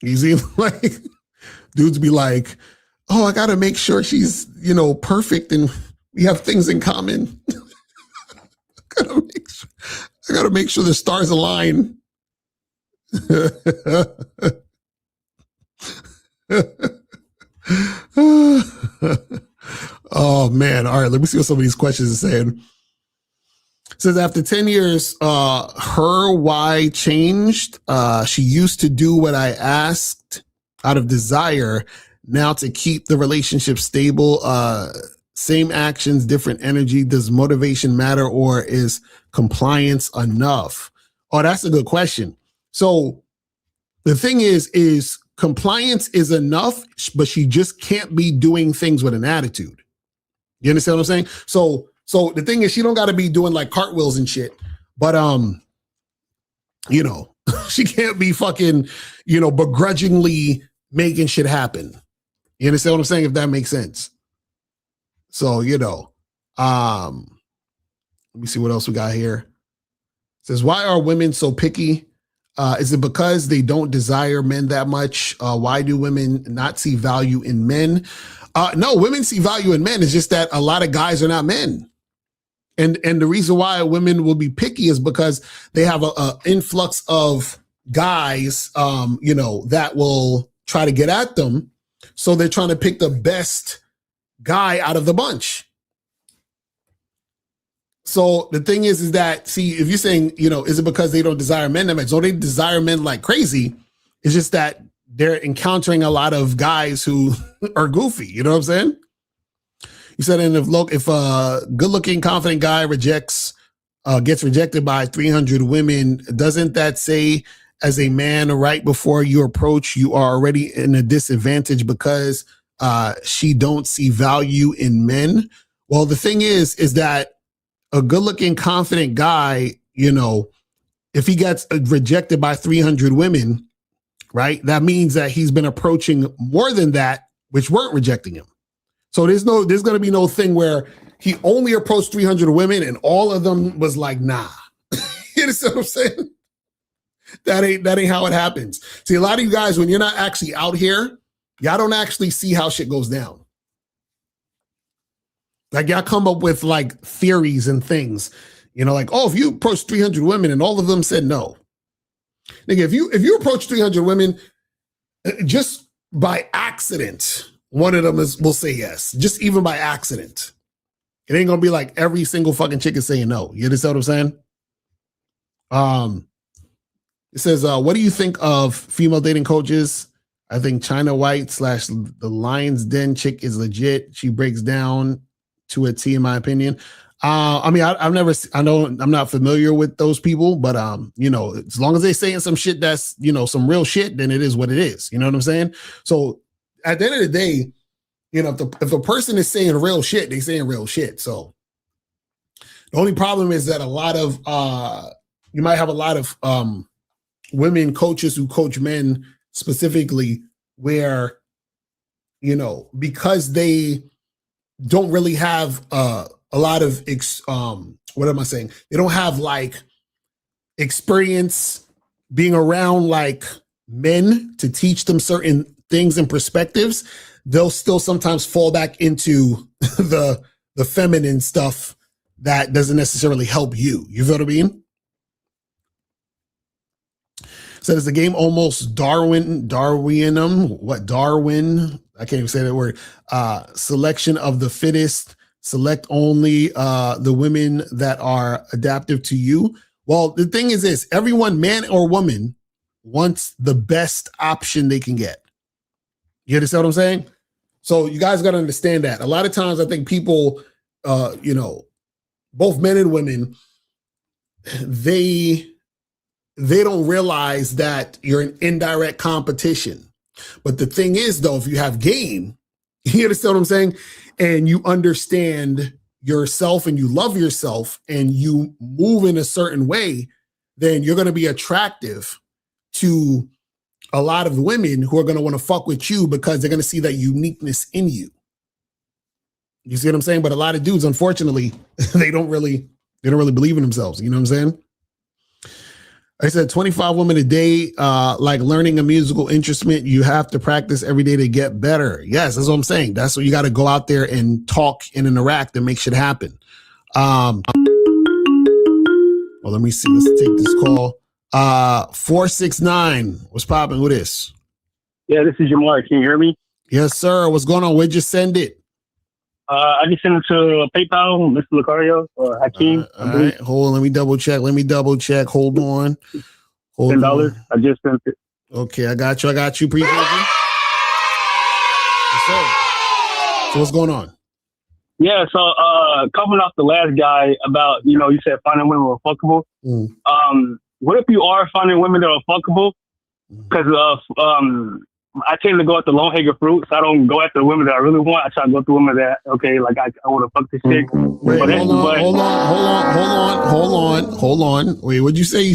You see, like, dudes be like, oh, I got to make sure she's, perfect and we have things in common. I got to make sure the stars align. Oh, man. All right, let me see what some of these questions are saying. It says, after 10 years, her why changed. She used to do what I asked out of desire. Now to keep the relationship stable, same actions, different energy. Does motivation matter or is compliance enough? Oh, that's a good question. So the thing is compliance is enough, but she just can't be doing things with an attitude. You understand what I'm saying? So the thing is, she don't got to be doing like cartwheels and shit, but she can't be fucking, begrudgingly making shit happen. You understand what I'm saying? If that makes sense. So, let me see what else we got here. It says, why are women so picky? Is it because they don't desire men that much? Why do women not see value in men? No, women see value in men. It's just that a lot of guys are not men. And the reason why women will be picky is because they have a influx of guys, that will try to get at them. So they're trying to pick the best guy out of the bunch. So the thing is that, see, if you're saying, is it because they don't desire men that much? So they desire men like crazy. It's just that they're encountering a lot of guys who are goofy. You know what I'm saying? You said, and if a good-looking, confident guy gets rejected by 300 women, doesn't that say, as a man, right before you approach, you are already in a disadvantage because she don't see value in men? Well, the thing is that a good-looking, confident guy, if he gets rejected by 300 women, right, that means that he's been approaching more than that, which weren't rejecting him. So there's going to be no thing where he only approached 300 women and all of them was like, nah. You understand what I'm saying? That ain't how it happens. See, a lot of you guys, when you're not actually out here, y'all don't actually see how shit goes down. Like, y'all come up with like theories and things, like, oh, if you approach 300 women and all of them said no. Nigga, if you approach 300 women just by accident, one of them will say yes, just even by accident. It ain't gonna be like every single fucking chick is saying no. You understand what I'm saying? It says, what do you think of female dating coaches? I think China White / the Lion's Den chick is legit. She breaks down to a T, in my opinion. I'm not familiar with those people, but as long as they're saying some shit that's, some real shit, then it is what it is. You know what I'm saying? So at the end of the day, if a person is saying real shit, they're saying real shit. So the only problem is that you might have a lot of women coaches who coach men specifically where, because they don't really have a lot of, what am I saying? They don't have like experience being around like men to teach them certain things and perspectives. They'll still sometimes fall back into the feminine stuff that doesn't necessarily help you. You feel what I mean? So is the game almost Darwinum? What Darwin? I can't even say that word. Selection of the fittest. Select only the women that are adaptive to you. Well, the thing is this: everyone, man or woman, wants the best option they can get. You understand what I'm saying? So you guys got to understand that. A lot of times, I think people, both men and women, they don't realize that you're in indirect competition. But the thing is, though, if you have game, you understand what I'm saying? And you understand yourself and you love yourself and you move in a certain way, then you're going to be attractive to a lot of women who are going to want to fuck with you because they're going to see that uniqueness in you. You see what I'm saying? But a lot of dudes, unfortunately, they don't really believe in themselves. You know what I'm saying? I said 25 women a day, like learning a musical instrument, you have to practice every day to get better. Yes, that's what I'm saying. That's what you got to go out there and talk and interact and make shit happen. Well, let me see. Let's take this call. 469. What's popping with this? Yeah, this is Jamar. Can you hear me? Yes, sir. What's going on? Where'd you send it? I just sent it to PayPal, Mr. Locario or Hakeem. All right. Hold on. Let me double check. Hold on. $10. I just sent it. Okay, I got you. Appreciate you. Yes, sir. So what's going on? Yeah, so coming off the last guy about, you said finding women who are fuckable. What if you are finding women that are fuckable? Because I tend to go at the long hanging fruit, so I don't go after the women that I really want. I try to go through women that, okay, like I want to fuck this chick. Wait, hold on. Wait, what'd you say? You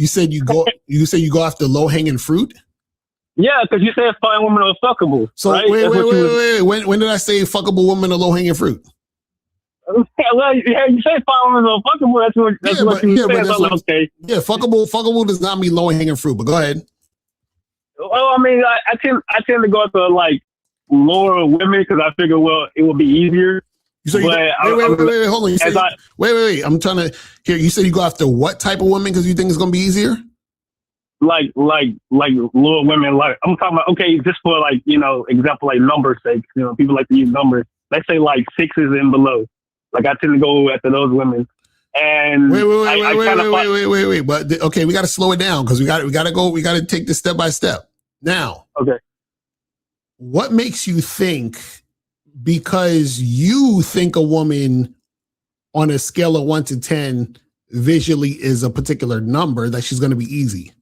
said you go after low hanging fruit? Yeah, because you said find women that are fuckable. So right? wait. When did I say fuckable women are low hanging fruit? Well, yeah, you say find women that are fuckable. That's what you said. Okay. Yeah, fuckable does not mean low hanging fruit. But go ahead. Well, I mean, I tend to go after like lower women because I figure, well, it will be easier. So wait, hold on. Wait. I'm trying to hear. You said you go after what type of women because you think it's gonna be easier? Like lower women. Like I'm talking about. Okay, just for like example, like numbers sake. People like to use numbers. Let's say like 6s and below. Like I tend to go after those women. And wait. But okay, we got to slow it down because we got to take this step by step. Now, okay, what makes you think? Because you think a woman on a scale of 1 to 10 visually is a particular number that she's going to be easy.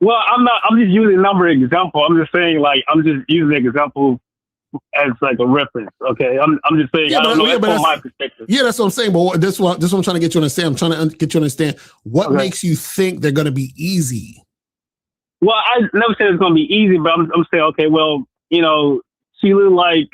Well, I'm just using a number example. I'm just saying, like, I'm just using an example as like a reference. Okay, I'm just saying. Yeah, I don't know, that's from my perspective. Yeah, that's what I'm saying. But this one I'm trying to get you to understand. I'm trying to get you to understand what makes you think they're going to be easy. Well, I never said it's going to be easy, but I'm saying, okay, well, she look like,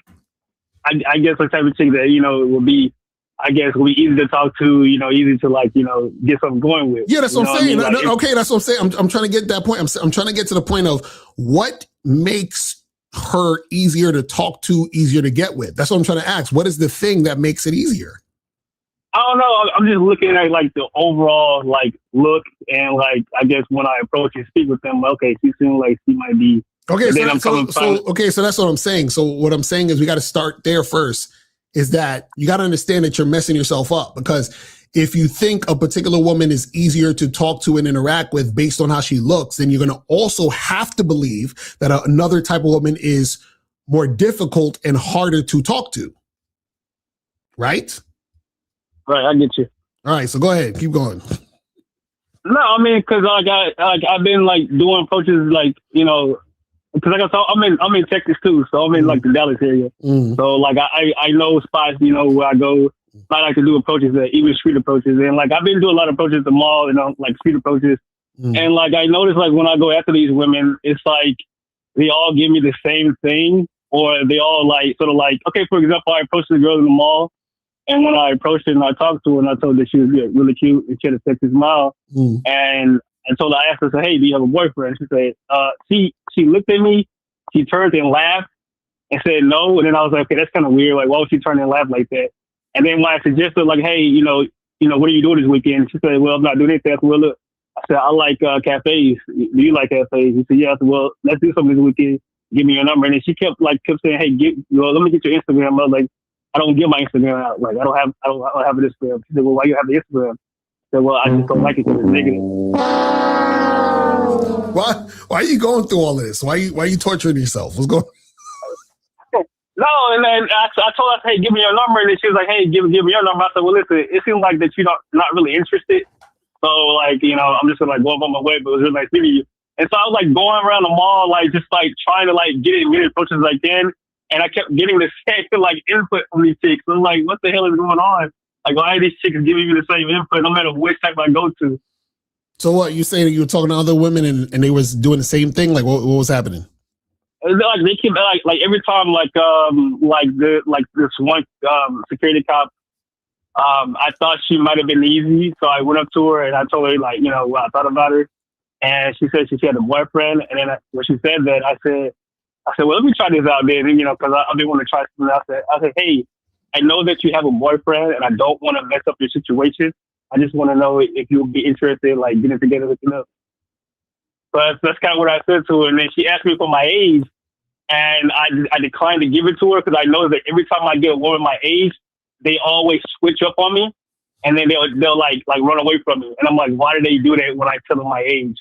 I guess the type of chick that it will be. I guess will be easy to talk to, easy to like, get something going with. Yeah, that's what I'm saying. Okay, that's what I'm saying. I'm trying to get that point. I'm trying to get to the point of what makes her easier to talk to, easier to get with. That's what I'm trying to ask. What is the thing that makes it easier? I don't know. I'm just looking at like the overall like look and like I guess when I approach and speak with them, okay, she seems like she might be. Okay, so that's what I'm saying. So what I'm saying is we got to start there first. Is that you got to understand that you're messing yourself up because if you think a particular woman is easier to talk to and interact with based on how she looks, then you're going to also have to believe that another type of woman is more difficult and harder to talk to. Right? Right, I get you. All right, so go ahead, keep going. No, I mean, because I've been like doing approaches like because I'm in Texas too, so I'm in like the Dallas area. So like I know spots where I go. I like to do approaches, even street approaches, and like I've been doing a lot of approaches at the mall, like street approaches, and like I notice like when I go after these women, it's like they all give me the same thing, or they all like sort of like okay, for example, I approached the girl in the mall. And when I approached her and I talked to her and I told her she was really cute and she had a sexy smile. And I told her, I asked her, hey, do you have a boyfriend? She said, she looked at me, she turned and laughed and said no. And then I was like, okay, that's kind of weird. Like, why would she turn and laugh like that? And then when I suggested like, hey, what are you doing this weekend? She said, well, I'm not doing anything. I said, well, look, I said, I like cafes. Do you like cafes? He said, yeah. I said, well, let's do something this weekend. Give me your number. And then she kept saying, hey, let me get your Instagram. I was like, I don't give my Instagram out. Like, I don't have an Instagram. She said, well, why you have the Instagram? I said, well, I just don't like it because it's negative. Why are you going through all of this? Why are you torturing yourself? What's going on? No, and then I told her, hey, give me your number. And then she was like, hey, give me your number. I said, well, listen, it seems like that you're not really interested. So, like, you know, I'm just going to, like, go on my way. But it was really nice meeting you. And so I was, like, going around the mall, like, just, like, trying to, like, get as many approaches as I can. And I kept getting the same, like, input from these chicks. I'm like, what the hell is going on? Like, why are these chicks giving me the same input no matter which type I go to? So what, you saying you were talking to other women and they was doing the same thing? Like, what was happening? Like, they keep, like every time, like this one security cop, I thought she might have been easy. So I went up to her and I told her, like, you know, what I thought about her. And she said she had a boyfriend. And then when she said that, I said, well, let me try this out then, you know, because I've been wanting to try something else. I said, hey, I know that you have a boyfriend and I don't want to mess up your situation. I just want to know if you would be interested in, like, getting together with you. But that's kind of what I said to her. And then she asked me for my age. And I declined to give it to her because I know that every time I get a woman my age, they always switch up on me. And then they'll like run away from me. And I'm like, why do they do that when I tell them my age?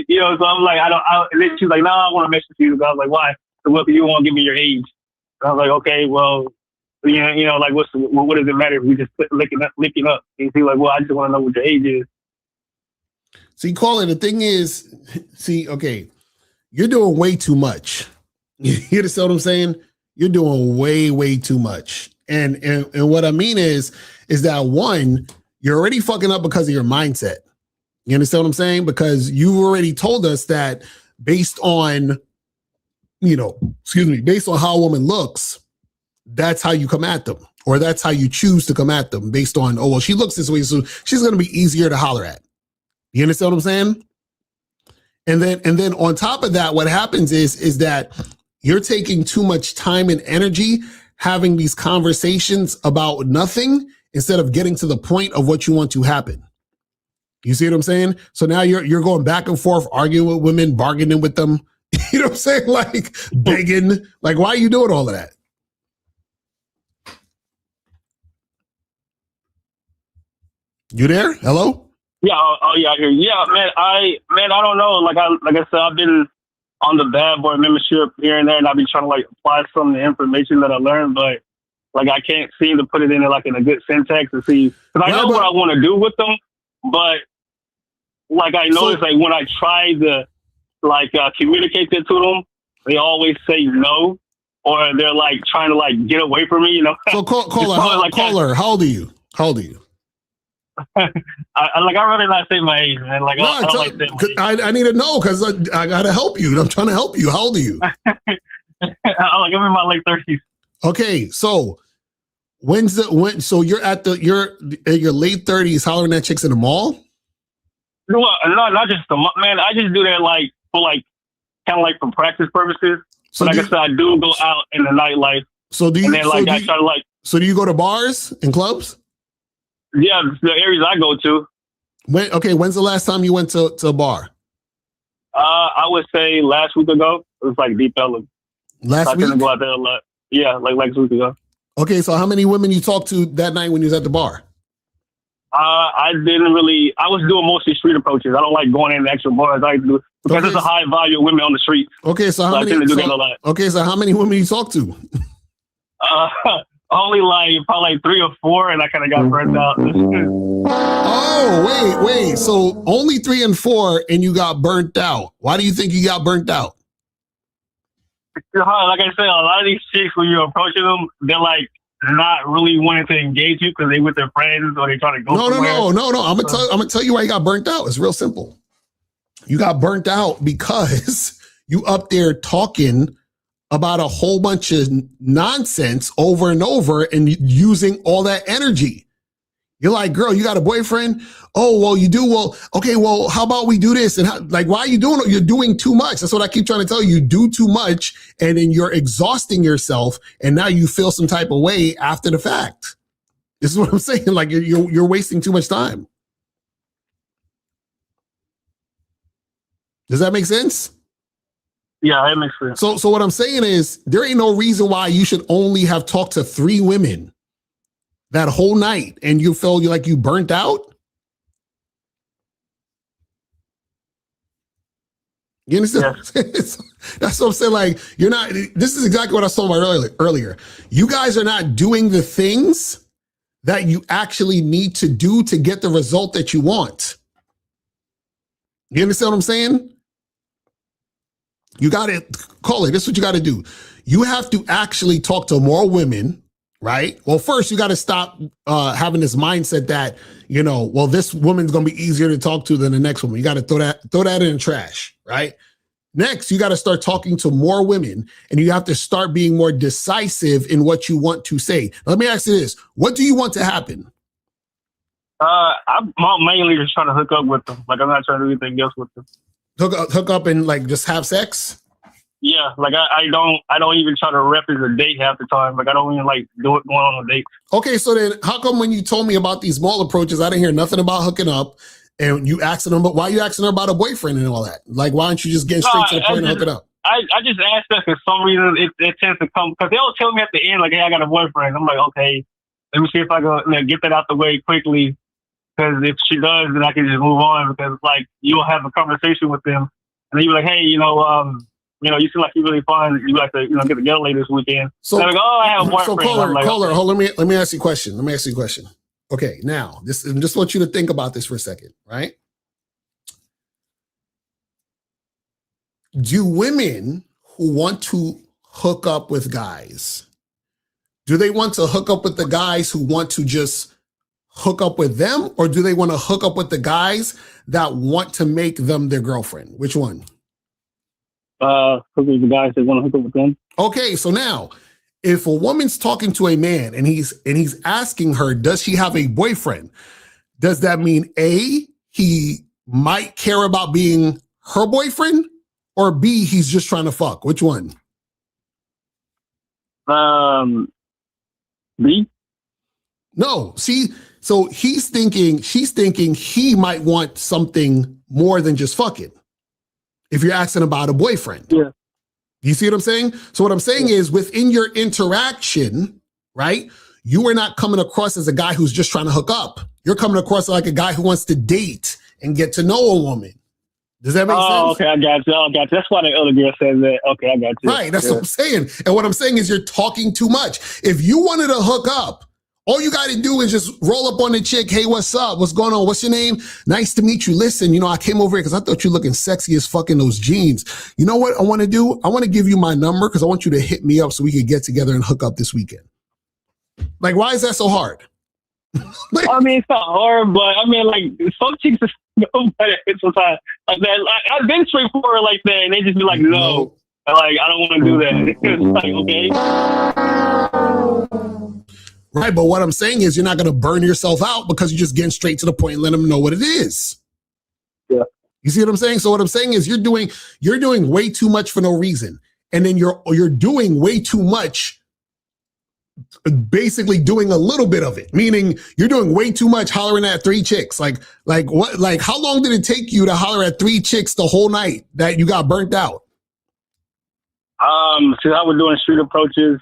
You know, so I'm like, and then she's like, no, I want to mess with you. So I was like, why? So, well, you won't give me your age. And I was like, okay, well, you know, like, what does it matter if we just licking up? And she's like, well, I just want to know what your age is. See, Colin, the thing is, okay, you're doing way too much. You understand what I'm saying? You're doing way, way too much. And what I mean is that, one, you're already fucking up because of your mindset. You understand what I'm saying? Because you already told us that based on, based on how a woman looks, that's how you come at them, or that's how you choose to come at them based on, oh, well, she looks this way, so she's going to be easier to holler at. You understand what I'm saying? And then on top of that, what happens is that you're taking too much time and energy having these conversations about nothing instead of getting to the point of what you want to happen. You see what I'm saying? So now you're going back and forth, arguing with women, bargaining with them. You know what I'm saying? Like, begging. Like, why are you doing all of that? You there? Hello? Yeah. Oh, yeah. I hear you. Yeah, man. I don't know. Like I said, I've been on the Bad Boy membership here and there, and I've been trying to, like, apply some of the information that I learned, but, like, I can't seem to put it in a good syntax to see, because I know what I want to do with them, but, like, I noticed, like, when I try to, like, communicate that to them, they always say no, or they're, like, trying to, like, get away from me, you know? So, caller, how old are you? How old are you? I'd rather not say my age, man. Like, I don't like saying my age. I need to know because I got to help you. I'm trying to help you. How old are you? I'm in my late 30s. Okay, so so you're at your late 30s hollering at chicks in the mall? No, not just the man. I just do that for practice purposes. So like I said, I do go out in the nightlife. So do you? So do you go to bars and clubs? Yeah, the areas I go to. When's the last time you went to a bar? I would say last week ago. It was like Deep Ellum. Last week? I couldn't go out there a lot. Yeah, like last week ago. Okay, so how many women you talked to that night when you was at the bar? I didn't really. I was doing mostly street approaches. I don't like going in the actual bars. I do because there's a high volume of women on the street. Okay, so how many? I tend to do that a lot. Okay, so how many women you talked to? Only probably 3 or 4, and I kind of got burnt out. Oh, wait. So only 3 and 4, and you got burnt out. Why do you think you got burnt out? Like I said, a lot of these chicks, when you're approaching them, they're like not really wanting to engage you because they with their friends or they trying to go somewhere. No. I'm gonna tell you why you got burnt out. It's real simple. You got burnt out because you up there talking about a whole bunch of nonsense over and over and using all that energy. You're like, girl, you got a boyfriend? Oh, well, you do. Well, okay, well, how about we do this? And why are you doing it? You're doing too much. That's what I keep trying to tell you. You do too much and then you're exhausting yourself. And now you feel some type of way after the fact. This is what I'm saying. Like you're wasting too much time. Does that make sense? Yeah, that makes sense. So what I'm saying is there ain't no reason why you should only have talked to 3 women that whole night and you felt like you burnt out. You understand? Yes. That's what I'm saying. Like, you're not, this is exactly what I was talking about earlier. You guys are not doing the things that you actually need to do to get the result that you want. You understand what I'm saying? You got to call it. This is what you got to do. You have to actually talk to more women, right? Well, first you got to stop having this mindset that, you know, well, this woman's going to be easier to talk to than the next woman. You got to throw that in the trash, right? Next, you got to start talking to more women and you have to start being more decisive in what you want to say. Let me ask you this. What do you want to happen? I'm mainly just trying to hook up with them. Like, I'm not trying to do anything else with them. Hook up and like just have sex? Yeah, like I don't even try to rep as a date half the time. Like, I don't even like do it going on a date. Okay, so then how come when you told me about these mall approaches, I didn't hear nothing about hooking up, and you asking them, but why are you asking her about a boyfriend and all that? Like, why aren't you just getting straight to the point and hooking up? I just asked that for some reason it tends to come, because they'll tell me at the end, like, hey, I got a boyfriend. I'm like, okay, let me see if I can get that out the way quickly. Because if she does, then I can just move on. Because like you'll have a conversation with them, and then you're like, hey, you seem like you're really fun. You like to, get together later this weekend. So like, oh, I have a boyfriend. So caller, hold. Let me ask you a question. Okay, now I just want you to think about this for a second, right? Do women who want to hook up with guys, do they want to hook up with the guys who want to just hook up with them, or do they want to hook up with the guys that want to make them their girlfriend? Which one? Hook with the guys that want to hook up with them. Okay, so now if a woman's talking to a man and he's asking her, does she have a boyfriend? Does that mean A, he might care about being her boyfriend, or B, he's just trying to fuck? Which one? B. No, see, so she's thinking he might want something more than just fucking. If you're asking about a boyfriend. Yeah. You see what I'm saying? So what I'm saying is within your interaction, right? You are not coming across as a guy who's just trying to hook up. You're coming across like a guy who wants to date and get to know a woman. Does that make sense? Oh, okay, I got you. That's why the other girl says that. Okay, I got you. Right, that's what I'm saying. And what I'm saying is you're talking too much. If you wanted to hook up, all you got to do is just roll up on the chick. Hey, what's up? What's going on? What's your name? Nice to meet you. Listen, I came over here because I thought you looking sexy as fuck in those jeans. You know what I want to do? I want to give you my number because I want you to hit me up so we can get together and hook up this weekend. Like, why is that so hard? I mean, it's not hard, but I mean, like, some chicks just go better sometimes. Like that. Like, I've been straightforward like that, and they just be like, no. Like, I don't want to do that. It's like, okay. Right, but what I'm saying is you're not going to burn yourself out because you're just getting straight to the point and let them know what it is. Yeah. You see what I'm saying? So what I'm saying is you're doing way too much for no reason. And then you're doing way too much, basically doing a little bit of it, meaning you're doing way too much hollering at 3 chicks. Like what, like how long did it take you to holler at 3 chicks the whole night that you got burnt out? So I was doing street approaches.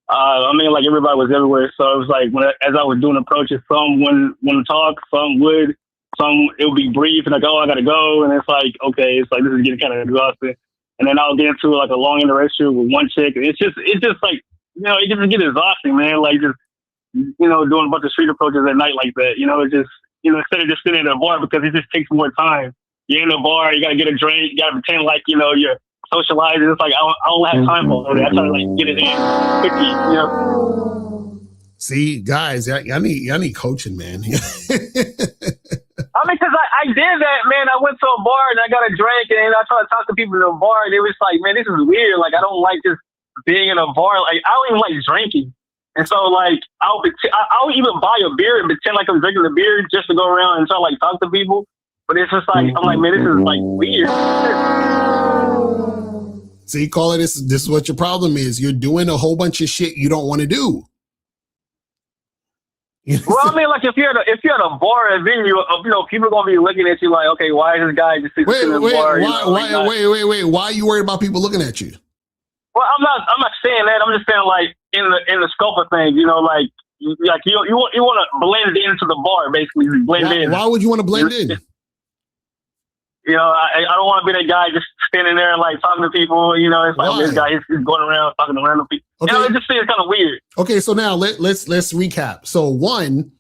I mean, like everybody was everywhere. So it was like as I was doing approaches, some wouldn't want to talk, some would, some it would be brief and like, oh, I got to go. And it's like, okay, it's like, this is getting kind of exhausting. And then I'll get into like a long interaction with one chick. And it's just like, it just gets exhausting, man. Like just, doing a bunch of street approaches at night like that, it just, instead of just sitting at a bar, because it just takes more time. You're in a bar, you got to get a drink, you got to pretend like, you're socializing. It's like, I don't have time for all that. I try to like get it in quickly, See, guys, I need coaching, man. I mean, because I did that, man. I went to a bar and I got a drink and I tried to talk to people in the bar and it was like, man, this is weird. Like, I don't like just being in a bar. Like, I don't even like drinking. And so, like, I'll even buy a beer and pretend like I'm drinking the beer just to go around and try to, like, talk to people. But it's just like, I'm like, man, this is, like, weird. See, call it this is what your problem is. You're doing a whole bunch of shit you don't want to do. Well, I mean, like if you're at a bar, a venue, people are gonna be looking at you like, okay, why is this guy just sitting in the bar? Wait. Why are you worried about people looking at you? Well, I'm not saying that. I'm just saying like in the scope of things, you want to blend into the bar, basically blend in. Why would you want to blend in? I don't want to be that guy just standing there and like talking to people. It's like this guy is going around talking to random people. Okay. It just seems kind of weird. Okay, so now let's recap. So 1,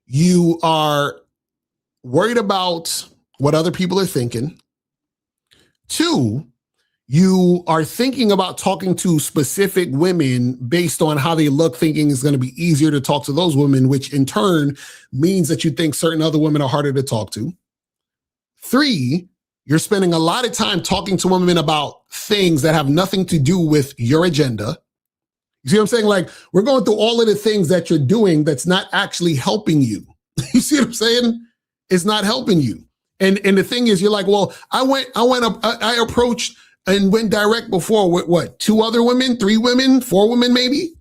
you are worried about what other people are thinking. 2, you are thinking about talking to specific women based on how they look, thinking it's going to be easier to talk to those women, which in turn means that you think certain other women are harder to talk to. 3, you're spending a lot of time talking to women about things that have nothing to do with your agenda. You see what I'm saying? Like, we're going through all of the things that you're doing that's not actually helping you. You see what I'm saying? It's not helping you. And the thing is, you're like, well, I approached and went direct before with what? 2 other women, 3 women, 4 women, maybe?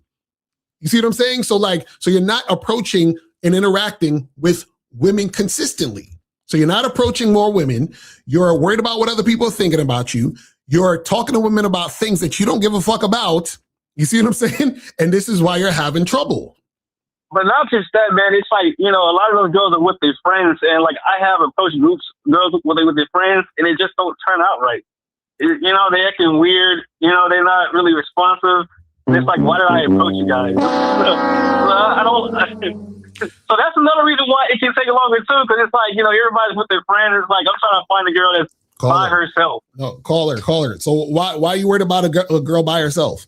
You see what I'm saying? So you're not approaching and interacting with women consistently. So you're not approaching more women. You're worried about what other people are thinking about you. You're talking to women about things that you don't give a fuck about. You see what I'm saying? And this is why you're having trouble. But not just that, man. It's like, a lot of those girls are with their friends. And like, I have approached girls with their friends, and it just don't turn out right. They're acting weird. They're not really responsive. And it's like, why did I approach you guys? I don't... So that's another reason why it can take longer too, because it's like, everybody's with their friends. It's like, I'm trying to find a girl that's by herself. No, call her. So why are you worried about a girl by herself?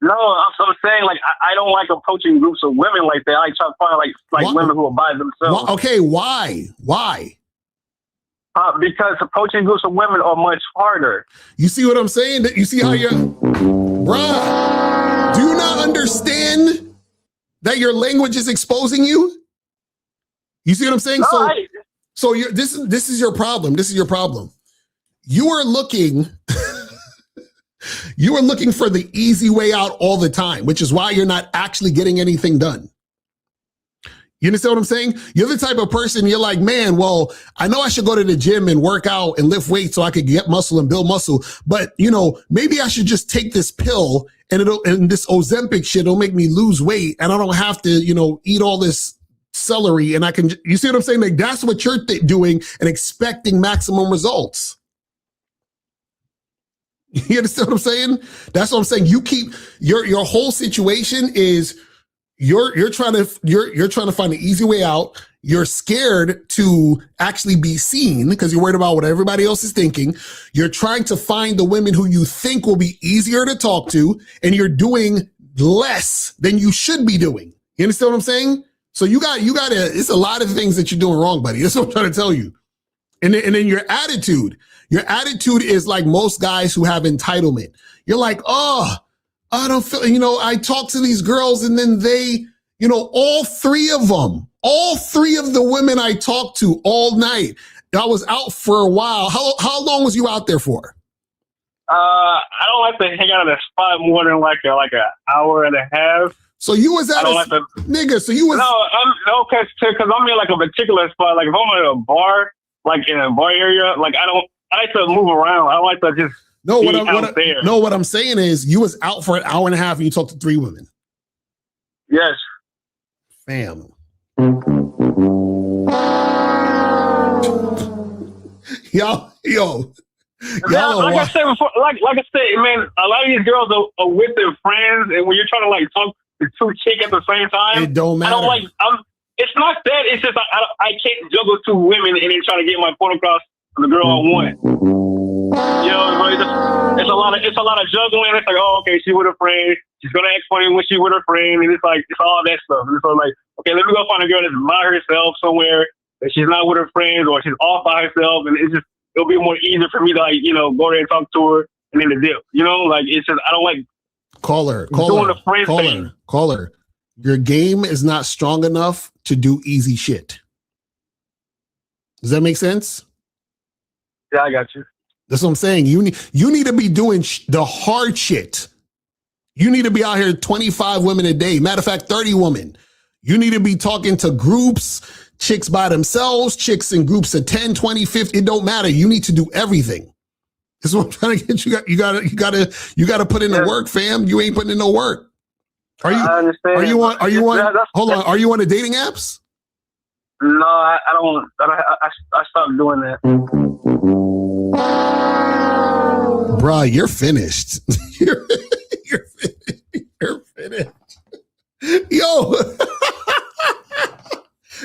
No, I'm saying like I don't like approaching groups of women like that. I try to find like women who are by themselves. Okay, why? Because approaching groups of women are much harder. You see what I'm saying? You see how you're, bruh? Do you not understand that your language is exposing you? You see what I'm saying? No, this is your problem. This is your problem. You are looking for the easy way out all the time, which is why you're not actually getting anything done. You understand what I'm saying? You're the type of person, you're like, man, well, I know I should go to the gym and work out and lift weights so I could get muscle and build muscle. But, maybe I should just take this pill and this Ozempic shit will make me lose weight. And I don't have to, eat all this celery. And I can, you see what I'm saying? Like, that's what you're doing and expecting maximum results. You understand what I'm saying? That's what I'm saying. You keep your whole situation is you're trying to find an easy way out. You're scared to actually be seen because you're worried about what everybody else is thinking. You're trying to find the women who you think will be easier to talk to, and you're doing less than you should be doing. You understand what I'm saying? So you got it's a lot of things that you're doing wrong, buddy. That's what I'm trying to tell you. And then your attitude is like most guys who have entitlement. You're like, oh, I don't feel, I talk to these girls and then they, all 3 of the women I talked to all night, I was out for a while. How long was you out there for? I don't like to hang out at a spot more than like an hour and a half. So you was at nigga, so you was... No, because I'm in like a particular spot. Like if I'm at a bar, like in a bar area, like I like to move around. I like to just what I'm saying is you was out for an hour and a half and you talked to 3 women. Yes. Fam. Yo. Like I said before, like I said, man, a lot of these girls are with their friends, and when you're trying to like talk to 2 chicks at the same time, it don't matter. It's not that. It's just I can't juggle 2 women and then try to get my point across to the girl I want. It's a lot of juggling. It's like, oh, okay, she with her friend. She's gonna ask for me when she with her friend, and it's all that stuff. And so like, okay, let me go find a girl that's by herself somewhere that she's not with her friends or she's off by herself, and it'll be more easier for me to like, go there and talk to her and then the dip. It's just I don't like call her. Your game is not strong enough to do easy shit. Does that make sense? Yeah, I got you. That's what I'm saying. You need to be doing the hard shit. You need to be out here 25 women a day. Matter of fact, 30 women. You need to be talking to groups, chicks by themselves, chicks in groups of 10, 20, 50. It don't matter. You need to do everything. That's what I'm trying to get you. You gotta put in the work, fam. You ain't putting in no work. Are you on hold on. Are you on the dating apps? No, I don't. I stopped doing that. Bruh, you're finished. You're finished. Yo,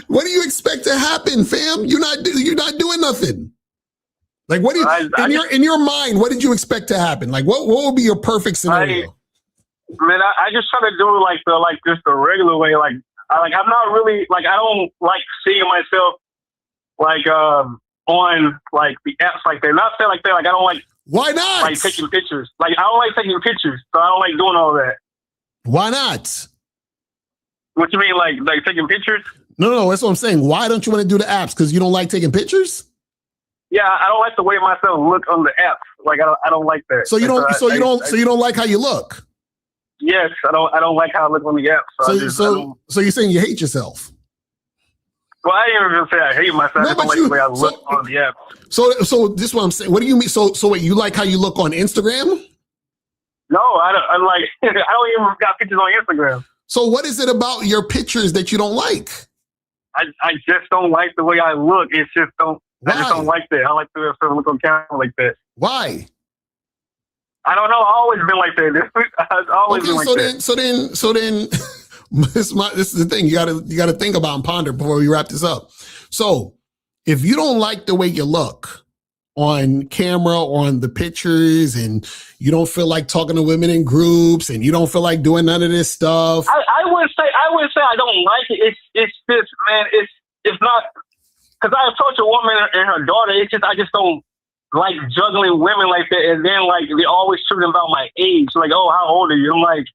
what do you expect to happen, fam? You're not doing nothing. Like, what do you in your mind? What did you expect to happen? Like, what would be your perfect scenario? I just try to do just the regular way. I'm not really I don't like seeing myself on the apps like that. Not saying like that. Like I don't like. Why not? Like taking pictures. Like I don't like taking pictures, so I don't like doing all that. Why not? What you mean, like taking pictures? No, that's what I'm saying. Why don't you want to do the apps? Because you don't like taking pictures? Yeah, I don't like the way myself look on the apps. Like I don't like that. So you don't like how you look? Yes, I don't like how I look on the apps. So you're saying you hate yourself? Well, I ain't even gonna say I hate myself. I don't like the way I look on the app. So this is what I'm saying. What do you mean? So wait, you like how you look on Instagram? No, I don't. I'm like I don't even got pictures on Instagram. So what is it about your pictures that you don't like? I just don't like the way I look. It's just don't. Why? I just don't like that. I like to look on camera like that. Why? I don't know. I've always been like that. I've always been like that. So then, this is the thing you gotta think about and ponder before we wrap this up. So if you don't like the way you look on camera or on the pictures, and you don't feel like talking to women in groups, and you don't feel like doing none of this stuff, I wouldn't say I don't like it. It's just, man, it's not, because I approach a woman and her daughter. It's just I just don't like juggling women like that, and then they always talking about my age. Like, oh, how old are you? I'm like,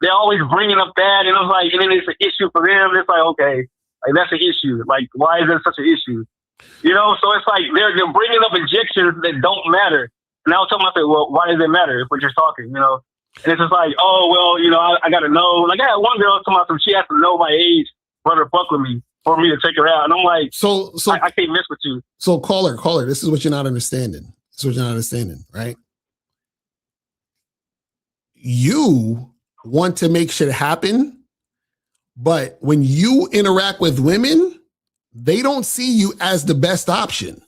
they're always bringing up that, and I'm like, and then it's an issue for them. It's like, okay, like that's an issue. Like, why is that such an issue? You know, so it's like they're bringing up objections that don't matter. And I was telling myself, well, why does it matter if we're just talking? You know, and it's just like, oh, well, you know, I got to know. Like I had one girl tell me she has to know my age for her to fuck with me, for me to take her out. And I'm like, so I can't mess with you. So caller, this is what you're not understanding. Right? You want to make shit happen, but when you interact with women, they don't see you as the best option.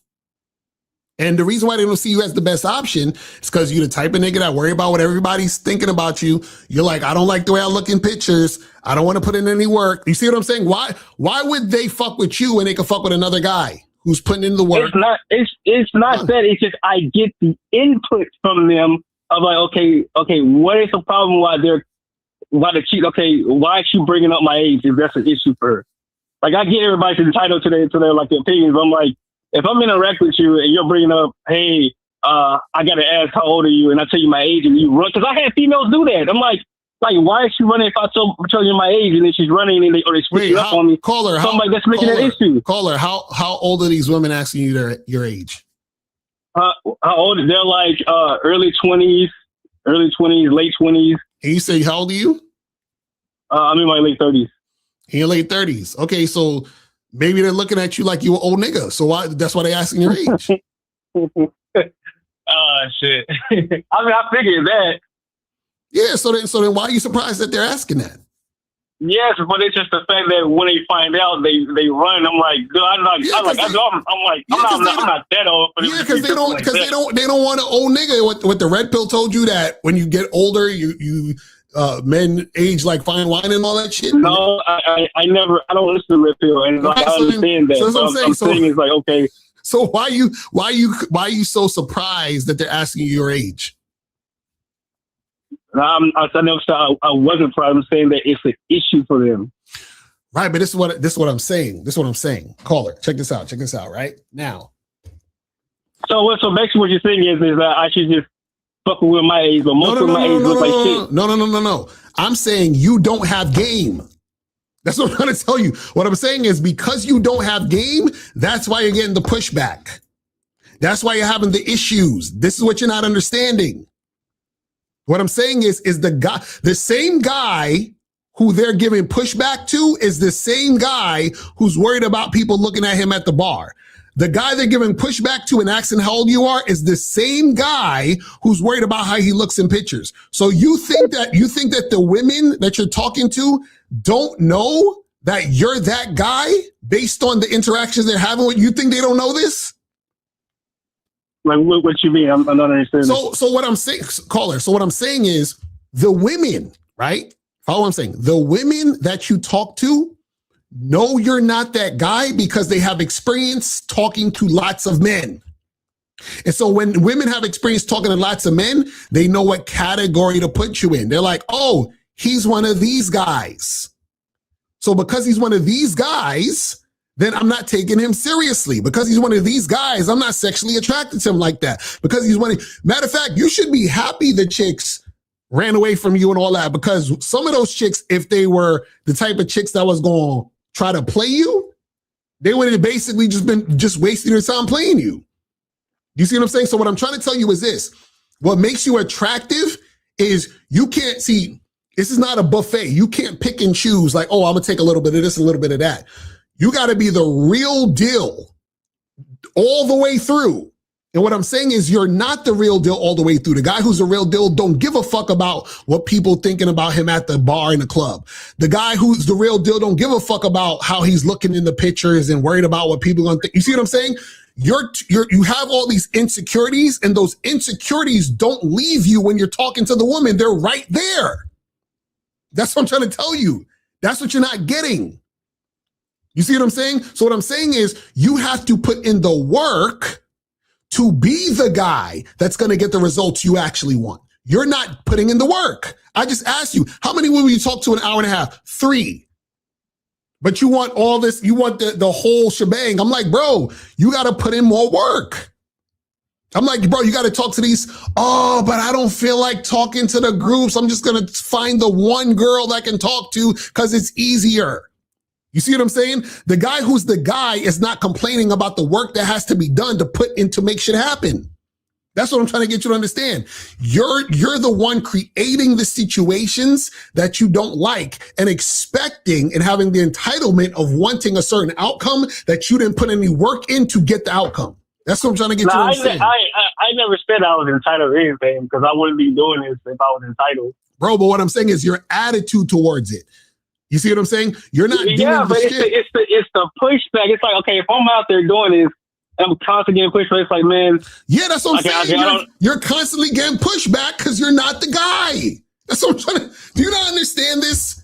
And the reason why they don't see you as the best option is because you're the type of nigga that worry about what everybody's thinking about you. You're like, I don't like the way I look in pictures. I don't want to put in any work. You see what I'm saying? Why would they fuck with you when they can fuck with another guy who's putting in the work? It's not that. It's just I get the input from them of like, okay, what is the problem? Why they cheat? Okay, why is she bringing up my age if that's an issue for her? Like I get everybody's entitled to their like their opinions. But I'm like, if I'm interacting with you and you're bringing up, hey, I got to ask how old are you, and I tell you my age and you run, because I had females do that. I'm like, why is she running if I tell you my age and then she's running and they switch up on me? Caller, that's making an issue. Caller, how old are these women asking you your age? How old? They're like early 20s, late 20s. And you say, how old are you? I'm in my late 30s. In your late 30s. Okay, so maybe they're looking at you like you an old nigga. So that's why they're asking your age. Shit. I mean, I figured that. Yeah, so then why are you surprised that they're asking that? Yes, but it's just the fact that when they find out, they run. I'm like, dude, I'm not that old. Yeah, because they don't want an old nigga. What the red pill told you, that when you get older, you men age like fine wine and all that shit. No, I don't listen to red pill, and like, I understand that. So I'm saying is like, okay. So why are you so surprised that they're asking you your age? I never said I wasn't surprised. I'm saying that it's an issue for them. Right, but this is what I'm saying. Caller, check this out. Right now. So basically, what you're saying is that I should just fucking with my age, but most of my age look like shit. No. I'm saying you don't have game. That's what I'm trying to tell you. What I'm saying is because you don't have game, that's why you're getting the pushback. That's why you're having the issues. This is what you're not understanding. What I'm saying is the same guy who they're giving pushback to is the same guy who's worried about people looking at him at the bar. The guy they're giving pushback to and asking how old you are is the same guy who's worried about how he looks in pictures. So you think that the women that you're talking to don't know that you're that guy based on the interactions they're having with you? Think they don't know this? Like what you mean? I'm not understanding. So what I'm saying, caller. So what I'm saying is the women, right? Follow what I'm saying. The women that you talk to know you're not that guy because they have experience talking to lots of men. And so when women have experience talking to lots of men, they know what category to put you in. They're like, oh, he's one of these guys. So because he's one of these guys, then I'm not taking him seriously. Because he's one of these guys, I'm not sexually attracted to him like that. Because matter of fact, you should be happy the chicks ran away from you and all that, because some of those chicks, if they were the type of chicks that was going to try to play you, they would have basically just wasting their time playing you. You see what I'm saying? So what I'm trying to tell you is this. What makes you attractive is you can't see, this is not a buffet. You can't pick and choose like, oh, I'm going to take a little bit of this and a little bit of that. You got to be the real deal all the way through. And what I'm saying is you're not the real deal all the way through. The guy who's the real deal don't give a fuck about what people thinking about him at the bar in the club. The guy who's the real deal don't give a fuck about how he's looking in the pictures and worried about what people are going to think. You see what I'm saying? You have all these insecurities, and those insecurities don't leave you when you're talking to the woman. They're right there. That's what I'm trying to tell you. That's what you're not getting. You see what I'm saying? So what I'm saying is you have to put in the work to be the guy that's going to get the results you actually want. You're not putting in the work. I just asked you, how many women you talk to in an hour and a half? 3. But you want all this, you want the whole shebang. I'm like, bro, you got to put in more work. I'm like, bro, you got to talk to these. Oh, but I don't feel like talking to the groups. I'm just going to find the one girl that I can talk to because it's easier. You see what I'm saying? The guy who's the guy is not complaining about the work that has to be done to put in to make shit happen. That's what I'm trying to get you to understand. You're the one creating the situations that you don't like and expecting and having the entitlement of wanting a certain outcome that you didn't put any work in to get the outcome. That's what I'm trying to get you to understand. I never said I was entitled to anything because I wouldn't be doing this if I was entitled. Bro, but what I'm saying is your attitude towards it. You see what I'm saying? You're not doing the shit. It's the pushback. It's like, okay, if I'm out there doing this, I'm constantly getting pushback. It's like, man. Yeah, that's what I'm saying. You're constantly getting pushback because you're not the guy. That's what I'm trying to. Do you not understand this?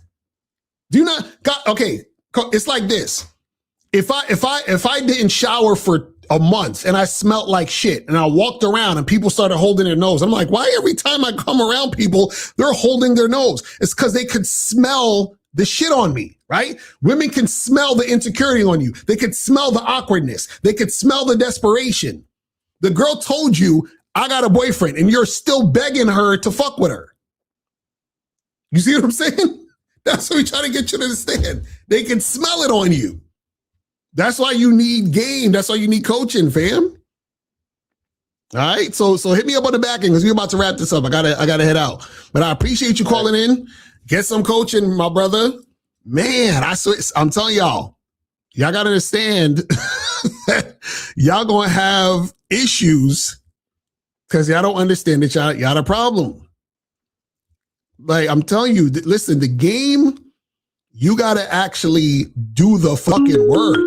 Do you not? Okay, it's like this. If I didn't shower for a month and I smelled like shit and I walked around and people started holding their nose, I'm like, why every time I come around people, they're holding their nose? It's because they could smell the shit on me, right? Women can smell the insecurity on you. They could smell the awkwardness. They could smell the desperation. The girl told you, I got a boyfriend, and you're still begging her to fuck with her. You see what I'm saying? That's what we try to get you to understand. They can smell it on you. That's why you need game. That's why you need coaching, fam. All right, so hit me up on the back end because we're about to wrap this up. I gotta head out. But I appreciate you calling in. Get some coaching, my brother. Man, I'm telling y'all gotta understand that y'all gonna have issues because y'all don't understand that y'all a problem. Like I'm telling you, listen, the game, you gotta actually do the fucking work.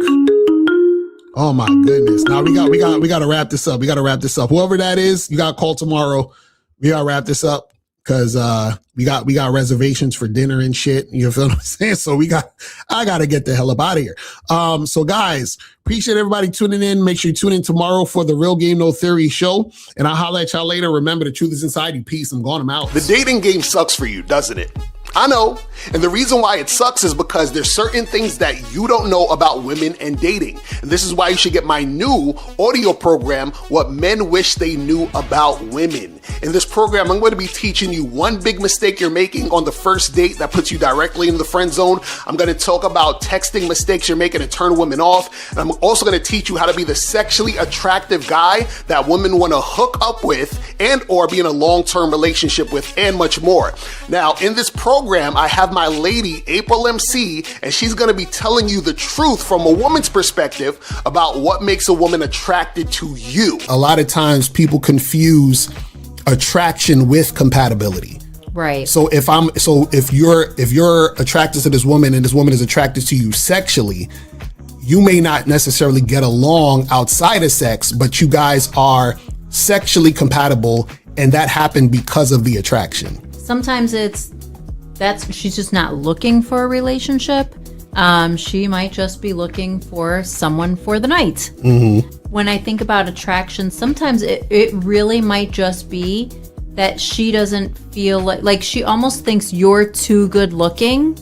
Oh my goodness. Now we gotta wrap this up. We gotta wrap this up. Whoever that is, you gotta call tomorrow. We gotta wrap this up. Cause we got reservations for dinner and shit. You feel what I'm saying? So I gotta get the hell up out of here. So guys, appreciate everybody tuning in. Make sure you tune in tomorrow for the Real Game No Theory show. And I'll holler at y'all later. Remember, the truth is inside you. Peace. I'm gone. I'm out. The dating game sucks for you, doesn't it? I know. And the reason why it sucks is because there's certain things that you don't know about women and dating. And this is why you should get my new audio program, What Men Wish They Knew About Women. In this program, I'm going to be teaching you one big mistake you're making on the first date that puts you directly into the friend zone. I'm going to talk about texting mistakes you're making to turn women off. And I'm also going to teach you how to be the sexually attractive guy that women want to hook up with and or be in a long-term relationship with, and much more. Now, in this program, I have my lady, April MC, and she's going to be telling you the truth from a woman's perspective about what makes a woman attracted to you. A lot of times people confuse attraction with compatibility. Right. So if you're attracted to this woman and this woman is attracted to you sexually, you may not necessarily get along outside of sex, but you guys are sexually compatible, and that happened because of the attraction. Sometimes she's just not looking for a relationship. She might just be looking for someone for the night. Mm-hmm. When I think about attraction, sometimes it really might just be that she doesn't feel like she almost thinks you're too good looking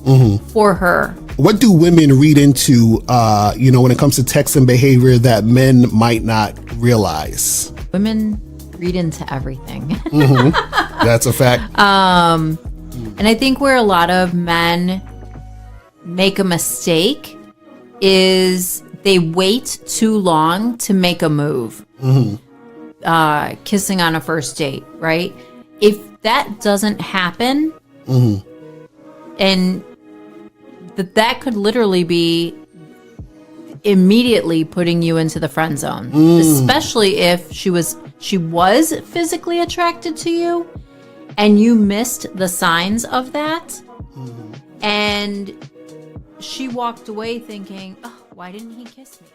for her. What do women read into, when it comes to texting behavior that men might not realize? Women read into everything. That's a fact. And I think where a lot of men make a mistake is they wait too long to make a move. Kissing on a first date, right? If that doesn't happen, and that could literally be immediately putting you into the friend zone, especially if she was physically attracted to you and you missed the signs of that, and she walked away thinking, oh, why didn't he kiss me?